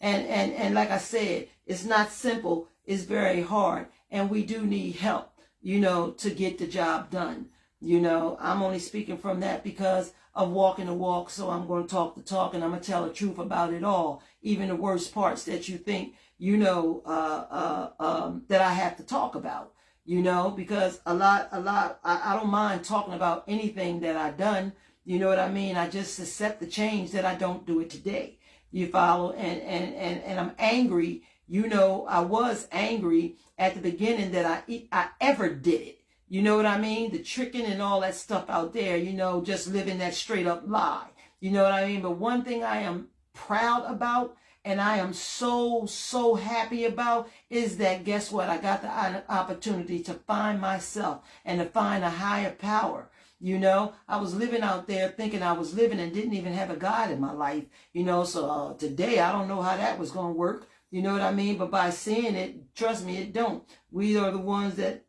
And like I said, it's not simple. It's very hard. And we do need help, to get the job done. I'm only speaking from that because of walking the walk. So I'm going to talk the talk, and I'm going to tell the truth about it all. Even the worst parts that you think, that I have to talk about, because a lot, I don't mind talking about anything that I've done. You know what I mean? I just accept the change that I don't do it today. You follow? And I'm angry. I was angry at the beginning that I ever did it. You know what I mean? The tricking and all that stuff out there, just living that straight up lie. You know what I mean? But one thing I am proud about, and I am so, so happy about, is that, guess what? I got the opportunity to find myself and to find a higher power. I was living out there thinking I was living and didn't even have a God in my life. So today I don't know how that was going to work. You know what I mean? But by seeing it, trust me, it don't. We are the ones that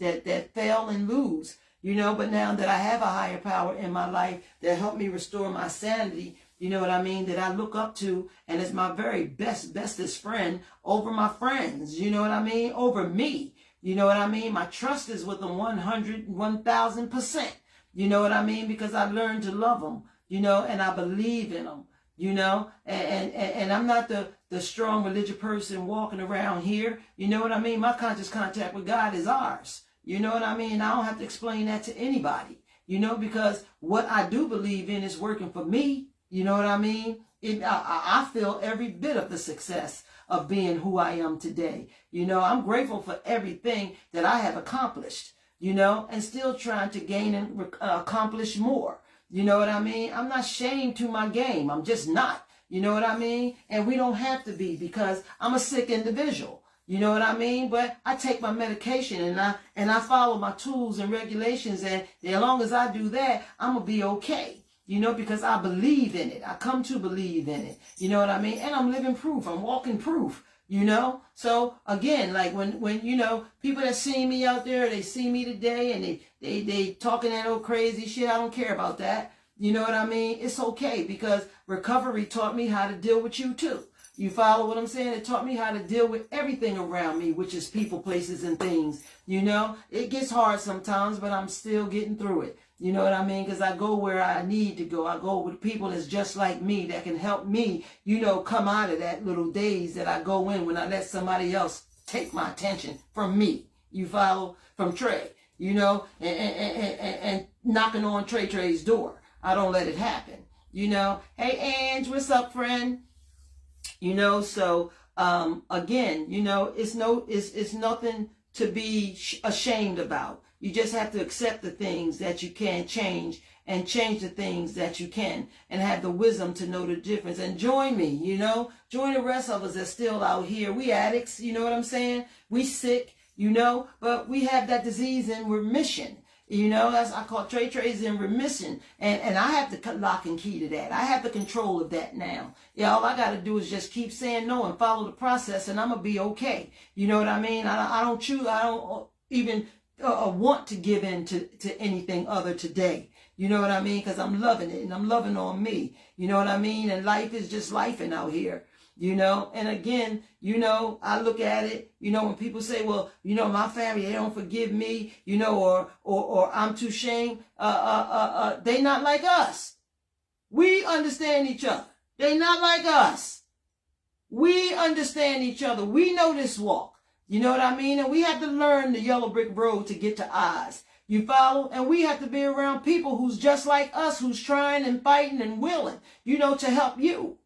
fail and lose, but now that I have a higher power in my life that helped me restore my sanity, you know what I mean, that I look up to, and it's my very bestest friend over my friends, you know what I mean, over me, you know what I mean? My trust is with them 1,000%, you know what I mean? Because I learned to love them, and I believe in them. And I'm not the strong religious person walking around here. You know what I mean? My conscious contact with God is ours. You know what I mean? I don't have to explain that to anybody, because what I do believe in is working for me. You know what I mean? I feel every bit of the success of being who I am today. I'm grateful for everything that I have accomplished, and still trying to gain and accomplish more. You know what I mean? I'm not ashamed to my game. I'm just not. You know what I mean? And we don't have to be, because I'm a sick individual. You know what I mean? But I take my medication and I follow my tools and regulations. And as long as I do that, I'm going to be okay. Because I believe in it. I come to believe in it. You know what I mean? And I'm living proof. I'm walking proof. So again, like when people that see me out there, they see me today and they talking that old crazy shit. I don't care about that. You know what I mean? It's okay, because recovery taught me how to deal with you too. You follow what I'm saying? It taught me how to deal with everything around me, which is people, places, and things. It gets hard sometimes, but I'm still getting through it. You know what I mean? Because I go where I need to go. I go with people that's just like me, that can help me, come out of that little daze that I go in when I let somebody else take my attention from me. You follow? From Trey, and knocking on Trey's door. I don't let it happen. Hey, Ange, what's up, friend? So again, it's nothing to be ashamed about. You just have to accept the things that you can change, and change the things that you can, and have the wisdom to know the difference. And join me, join the rest of us that's still out here. We addicts, you know what I'm saying? We sick, but we have that disease in remission. You know, that's I call Trey Trey's in remission, and I have the lock and key to that. I have the control of that now. Yeah, all I got to do is just keep saying no and follow the process, and I'm gonna be okay. You know what I mean? I don't choose. I don't even want to give in to anything other today. You know what I mean? Because I'm loving it, and I'm loving on me. You know what I mean? And life is just lifing out here. You know, and again, you know, I look at it, you know, when people say, well, you know, my family, they don't forgive me, you know, or I'm too ashamed, they not like us. We understand each other. They not like us. We understand each other. We know this walk. You know what I mean? And we have to learn the yellow brick road to get to Oz. You follow? And we have to be around people who's just like us, who's trying and fighting and willing, you know, to help you.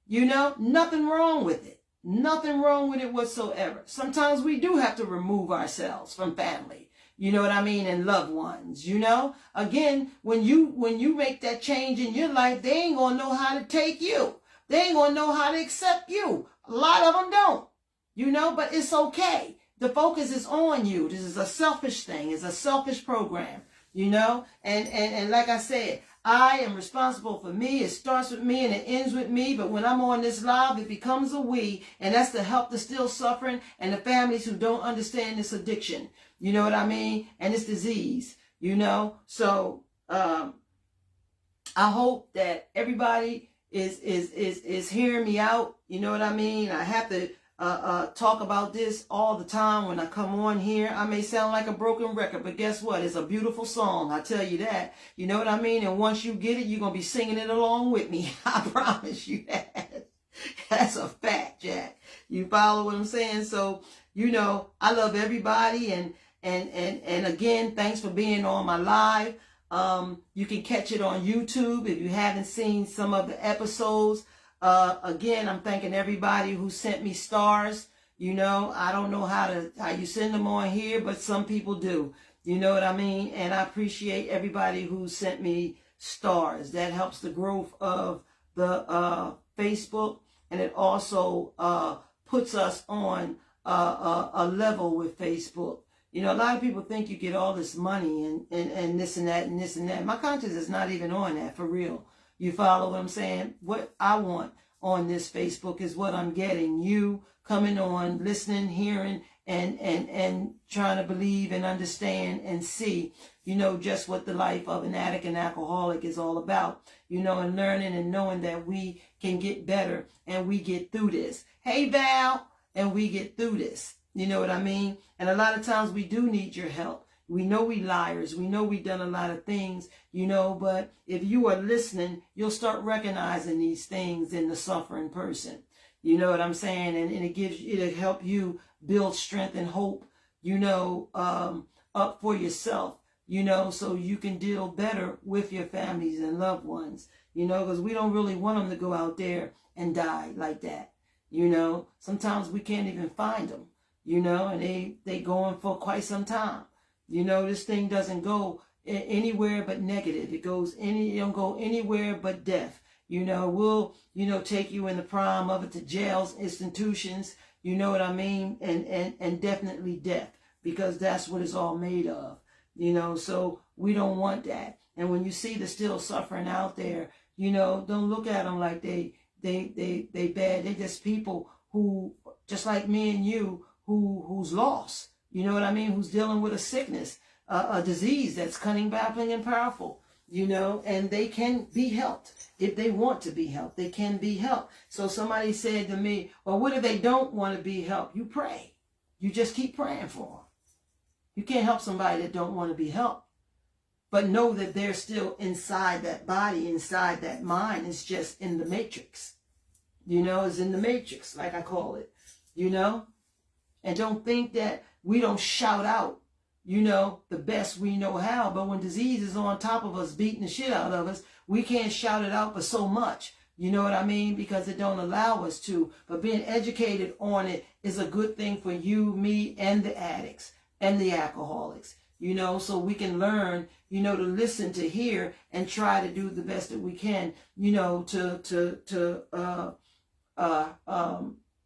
You know, nothing wrong with it. Nothing wrong with it whatsoever. Sometimes we do have to remove ourselves from family. You know what I mean? And loved ones, you know? Again, when you make that change in your life, they ain't going to know how to take you. They ain't going to know how to accept you. A lot of them don't, you know, but it's okay. The focus is on you. This is a selfish thing. It's a selfish program, you know? And like I said, I am responsible for me. It starts with me and it ends with me. But when I'm on this live, it becomes a we. And that's to help the still suffering and the families who don't understand this addiction. You know what I mean? And this disease, you know? So I hope that everybody is hearing me out. You know what I mean? I have to talk about this all the time when I come on here. I may sound like a broken record, but guess what? It's a beautiful song. I tell you that. You know what I mean? And once you get it, you're going to be singing it along with me. I promise you that. That's a fact, Jack. You follow what I'm saying? So, you know, I love everybody. And again, thanks for being on my live. You can catch it on YouTube if you haven't seen some of the episodes. Again, I'm thanking everybody who sent me stars. You know, I don't know how you send them on here, but some people do. You know what I mean? And I appreciate everybody who sent me stars. That helps the growth of the Facebook, and it also puts us on a level with Facebook. You know, a lot of people think you get all this money and this and that and this and that. My conscience is not even on that, for real. You follow what I'm saying? What I want on this Facebook is what I'm getting. You coming on, listening, hearing, and trying to believe and understand and see, you know, just what the life of an addict and alcoholic is all about. You know, and learning and knowing that we can get better and we get through this. Hey, Val, and we get through this. You know what I mean? And a lot of times we do need your help. We know we liars. We know we've done a lot of things, you know, but if you are listening, you'll start recognizing these things in the suffering person. You know what I'm saying? And it'll help you build strength and hope, you know, up for yourself, you know, so you can deal better with your families and loved ones, you know, because we don't really want them to go out there and die like that. You know, sometimes we can't even find them, you know, and they going for quite some time. You know, this thing doesn't go anywhere but negative. It don't go anywhere but death. You know, we'll, you know, take you in the prime of it to jails, institutions, you know what I mean? And definitely death, because that's what it's all made of. You know, so we don't want that. And when you see the still suffering out there, you know, don't look at them like they bad. They're just people who, just like me and you, who's lost. You know what I mean? Who's dealing with a sickness, a disease that's cunning, baffling, and powerful, you know, and they can be helped. If they want to be helped, they can be helped. So somebody said to me, well, what if they don't want to be helped? You pray. You just keep praying for them. You can't help somebody that don't want to be helped. But know that they're still inside that body, inside that mind. It's just in the matrix. You know, it's in the matrix, like I call it, you know. And don't think that we don't shout out, you know, the best we know how. But when disease is on top of us, beating the shit out of us, we can't shout it out for so much. You know what I mean? Because it don't allow us to. But being educated on it is a good thing for you, me, and the addicts and the alcoholics. You know, so we can learn, you know, to listen, to hear, and try to do the best that we can, you know, to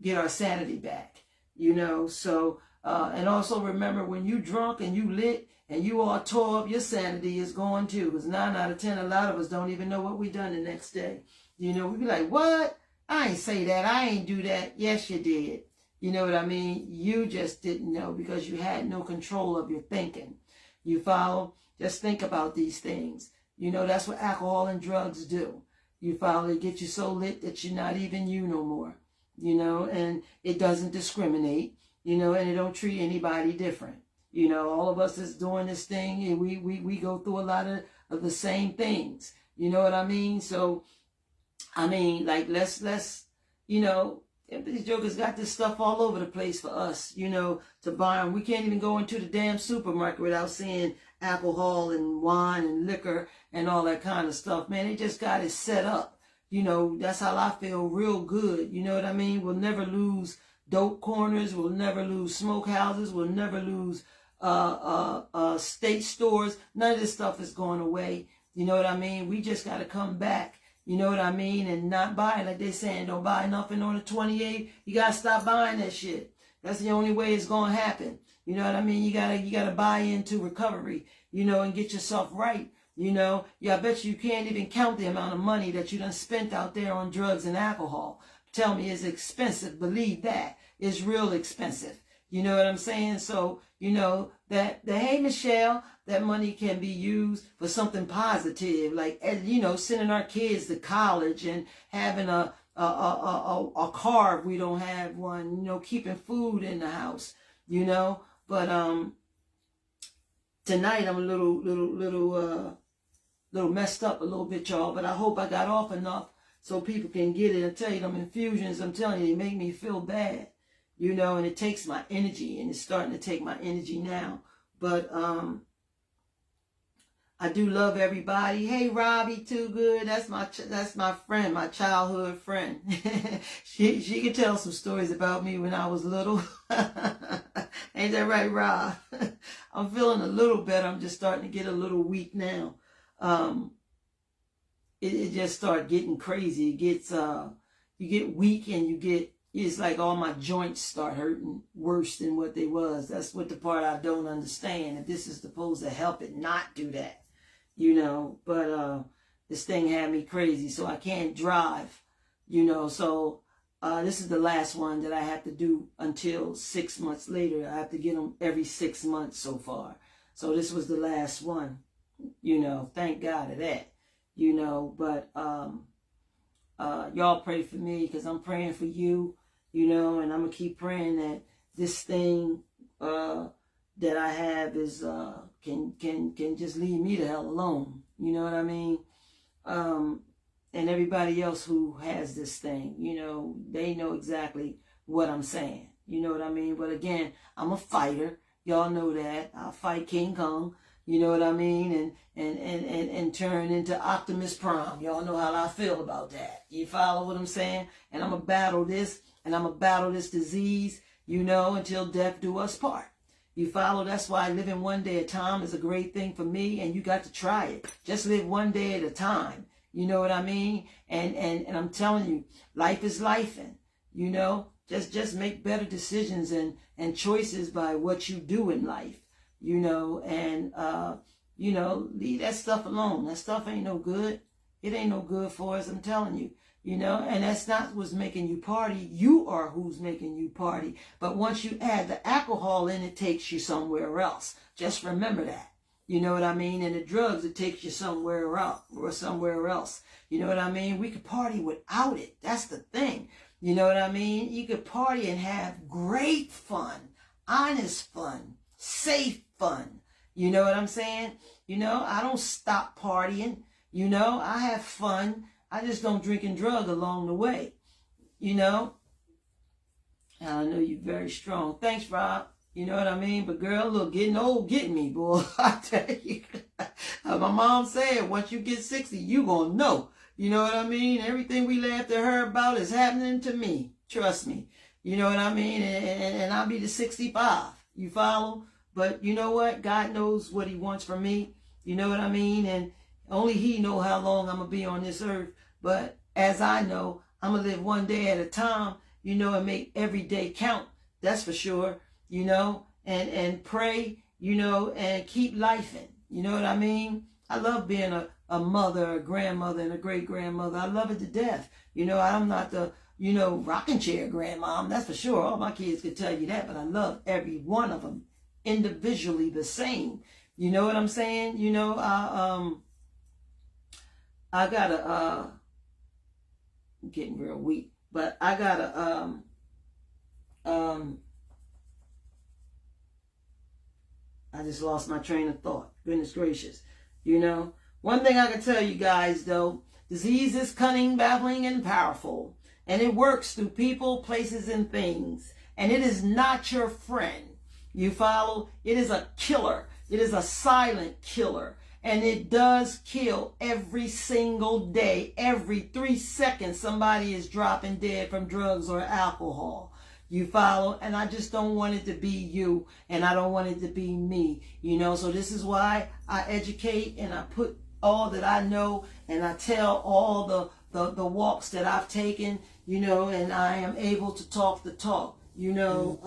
get our sanity back. You know, so and also remember, when you drunk and you lit and you all tore up, your sanity is gone too. Because 9 out of 10, a lot of us don't even know what we done the next day. You know, we be like, what? I ain't say that. I ain't do that. Yes, you did. You know what I mean? You just didn't know because you had no control of your thinking. You follow? Just think about these things. You know, that's what alcohol and drugs do. You follow? They get you so lit that you're not even you no more. You know, and it doesn't discriminate, you know, and it don't treat anybody different. You know, all of us is doing this thing, and we go through a lot of the same things. You know what I mean? So, I mean, like, let's, you know, these jokers got this stuff all over the place for us, you know, to buy them. We can't even go into the damn supermarket without seeing alcohol and wine and liquor and all that kind of stuff. Man, they just got it set up. You know, that's how I feel, real good. You know what I mean? We'll never lose dope corners. We'll never lose smoke houses. We'll never lose state stores. None of this stuff is going away. You know what I mean? We just got to come back. You know what I mean? And not buy, like they saying, don't buy nothing on the 28th. You got to stop buying that shit. That's the only way it's going to happen. You know what I mean? You gotta buy into recovery, you know, and get yourself right. You know, yeah, I bet you can't even count the amount of money that you done spent out there on drugs and alcohol. Tell me, it's expensive. Believe that. It's real expensive. You know what I'm saying? So, you know, hey, Michelle, that money can be used for something positive, like, you know, sending our kids to college and having a car if we don't have one, you know, keeping food in the house, you know. But tonight I'm a little messed up a little bit, y'all. But I hope I got off enough so people can get it. I tell you, them infusions, I'm telling you, they make me feel bad, you know, and it takes my energy, and it's starting to take my energy now. But I do love everybody. Hey, Robbie, Too Good. That's my friend, my childhood friend. she can tell some stories about me when I was little. Ain't that right, Rob? I'm feeling a little better. I'm just starting to get a little weak now. It just started getting crazy. It gets you get weak, and it's like all my joints start hurting worse than what they was. That's what the part I don't understand. If this is supposed to help it not do that. You know, but this thing had me crazy, so I can't drive, you know. So this is the last one that I have to do until 6 months later. I have to get them every 6 months so far. So this was the last one, you know. Thank God of that, you know. But y'all pray for me, because I'm praying for you, you know, and I'm going to keep praying that this thing that I have is can just leave me the hell alone. You know what I mean? And everybody else who has this thing, you know, they know exactly what I'm saying. You know what I mean? But again, I'm a fighter. Y'all know that. I'll fight King Kong. You know what I mean? And turn into Optimus Prime. Y'all know how I feel about that. You follow what I'm saying? And I'm going to battle this, and I'm going to battle this disease, you know, until death do us part. You follow? That's why living one day at a time is a great thing for me, and you got to try it. Just live one day at a time. You know what I mean? And I'm telling you, life is lifing. You know, just make better decisions and choices by what you do in life. You know, and you know, leave that stuff alone. That stuff ain't no good. It ain't no good for us. I'm telling you. You know, and that's not what's making you party. You are who's making you party. But once you add the alcohol in, it takes you somewhere else. Just remember that. You know what I mean? And the drugs, it takes you somewhere else or somewhere else. You know what I mean? We could party without it. That's the thing. You know what I mean? You could party and have great fun, honest fun, safe fun. You know what I'm saying? You know, I don't stop partying. You know, I have fun. I just don't drink and drug along the way, you know. And I know you're very strong. Thanks, Rob. You know what I mean? But girl, look, getting old, getting me, boy. I tell you. My mom said, once you get 60, you gonna know. You know what I mean? Everything we laughed at her about is happening to me. Trust me. You know what I mean? And I'll be the 65. You follow? But you know what? God knows what he wants from me. You know what I mean? And only he know how long I'm going to be on this earth. But as I know, I'm going to live one day at a time, you know, and make every day count. That's for sure, you know, and pray, you know, and keep lifing. You know what I mean? I love being a mother, a grandmother, and a great-grandmother. I love it to death. You know, I'm not the, you know, rocking chair grandmom, that's for sure. All my kids could tell you that, but I love every one of them individually the same. You know what I'm saying? You know, I gotta, I'm getting real weak, but I gotta, I just lost my train of thought. Goodness gracious. You know, one thing I can tell you guys though, disease is cunning, baffling, and powerful. And it works through people, places, and things. And it is not your friend. You follow? It is a killer. It is a silent killer. And it does kill every single day. Every 3 seconds, somebody is dropping dead from drugs or alcohol. You follow? And I just don't want it to be you. And I don't want it to be me. You know, so this is why I educate and I put all that I know. And I tell all the walks that I've taken, you know, and I am able to talk the talk, you know,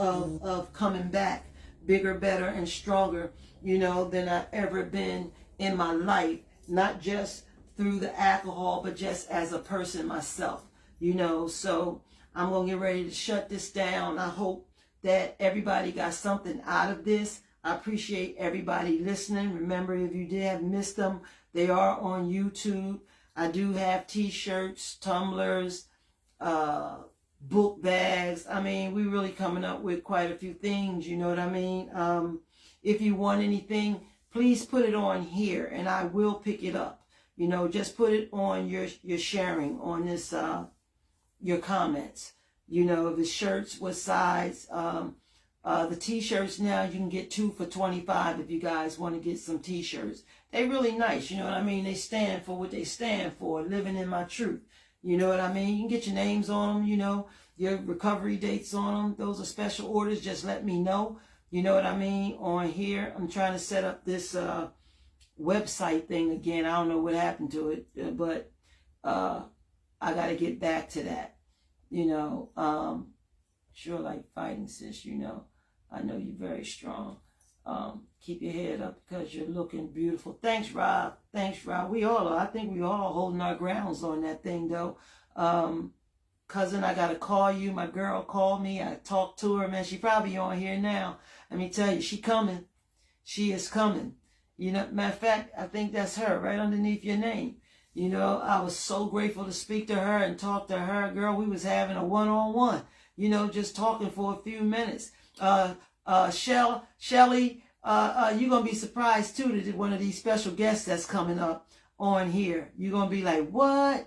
of coming back bigger, better, and stronger, you know, than I've ever been in my life, not just through the alcohol, but just as a person myself, you know. So I'm going to get ready to shut this down. I hope that everybody got something out of this. I appreciate everybody listening. Remember, if you did have missed them, they are on YouTube. I do have t-shirts, tumblers, book bags. I mean, we really coming up with quite a few things, you know what I mean? If you want anything, please put it on here and I will pick it up. You know, just put it on your sharing on this, your comments. You know, the shirts, what size, the t-shirts now, you can get 2 for $25 if you guys want to get some t-shirts. They really nice, you know what I mean? They stand for what they stand for, living in my truth. You know what I mean? You can get your names on them, you know, your recovery dates on them. Those are special orders. Just let me know. You know what I mean? On here, I'm trying to set up this website thing again. I don't know what happened to it, but I got to get back to that. You know, sure like fighting, sis, you know. I know you're very strong. Keep your head up because you're looking beautiful. Thanks, Rob. Thanks, Rob. We all are. I think we all holding our grounds on that thing, though. Cousin, I got to call you. My girl called me. I talked to her, man. She probably on here now. Let me tell you, she coming. She is coming. You know, matter of fact, I think that's her right underneath your name. You know, I was so grateful to speak to her and talk to her. Girl, we was having a one-on-one, you know, just talking for a few minutes. Shelly, you're going to be surprised, too, that one of these special guests that's coming up on here. You're going to be like, what?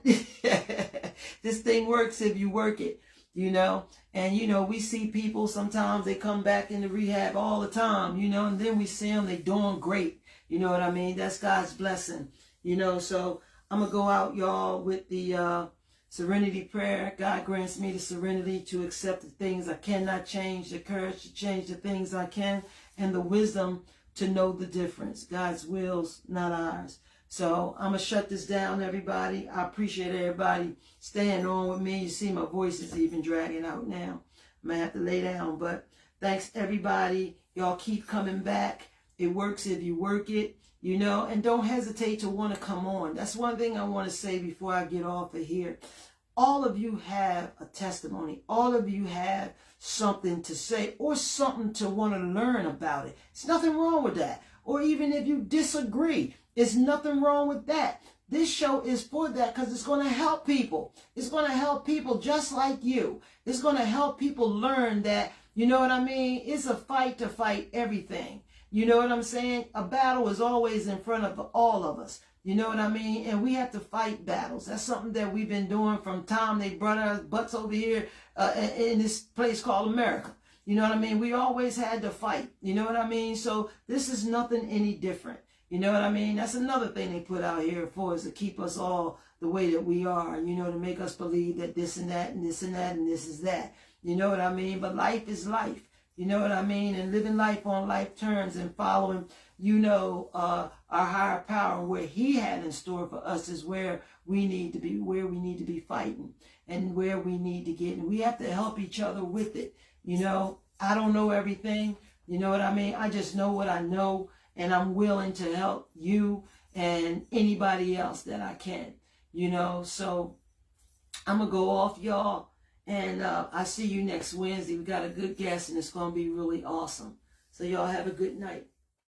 This thing works if you work it, you know. And, you know, we see people, sometimes they come back into rehab all the time, you know, and then we see them, they doing great. You know what I mean? That's God's blessing, you know. So I'm going to go out, y'all, with the serenity prayer. God grants me the serenity to accept the things I cannot change, the courage to change the things I can, and the wisdom to know the difference. God's will's not ours. So I'm going to shut this down, everybody. I appreciate everybody staying on with me. You see my voice is even dragging out now. I'm going to have to lay down. But thanks, everybody. Y'all keep coming back. It works if you work it, you know. And don't hesitate to want to come on. That's one thing I want to say before I get off of here. All of you have a testimony. All of you have something to say or something to want to learn about it. There's nothing wrong with that. Or even if you disagree, there's nothing wrong with that. This show is for that because it's going to help people. It's going to help people just like you. It's going to help people learn that, you know what I mean? It's a fight to fight everything. You know what I'm saying? A battle is always in front of all of us. You know what I mean? And we have to fight battles. That's something that we've been doing from time they brought our butts over here in this place called America. You know what I mean? We always had to fight. You know what I mean? So this is nothing any different. You know what I mean? That's another thing they put out here for, is to keep us all the way that we are. You know, to make us believe that this and that and this and that and this is that. You know what I mean? But life is life. You know what I mean? And living life on life terms and following, you know, our higher power and where he had in store for us is where we need to be, where we need to be fighting and where we need to get. And we have to help each other with it. You know, I don't know everything. You know what I mean? I just know what I know, and I'm willing to help you and anybody else that I can, you know. So I'm going to go off, y'all, and I see you next Wednesday. We got a good guest, and it's going to be really awesome. So y'all have a good night.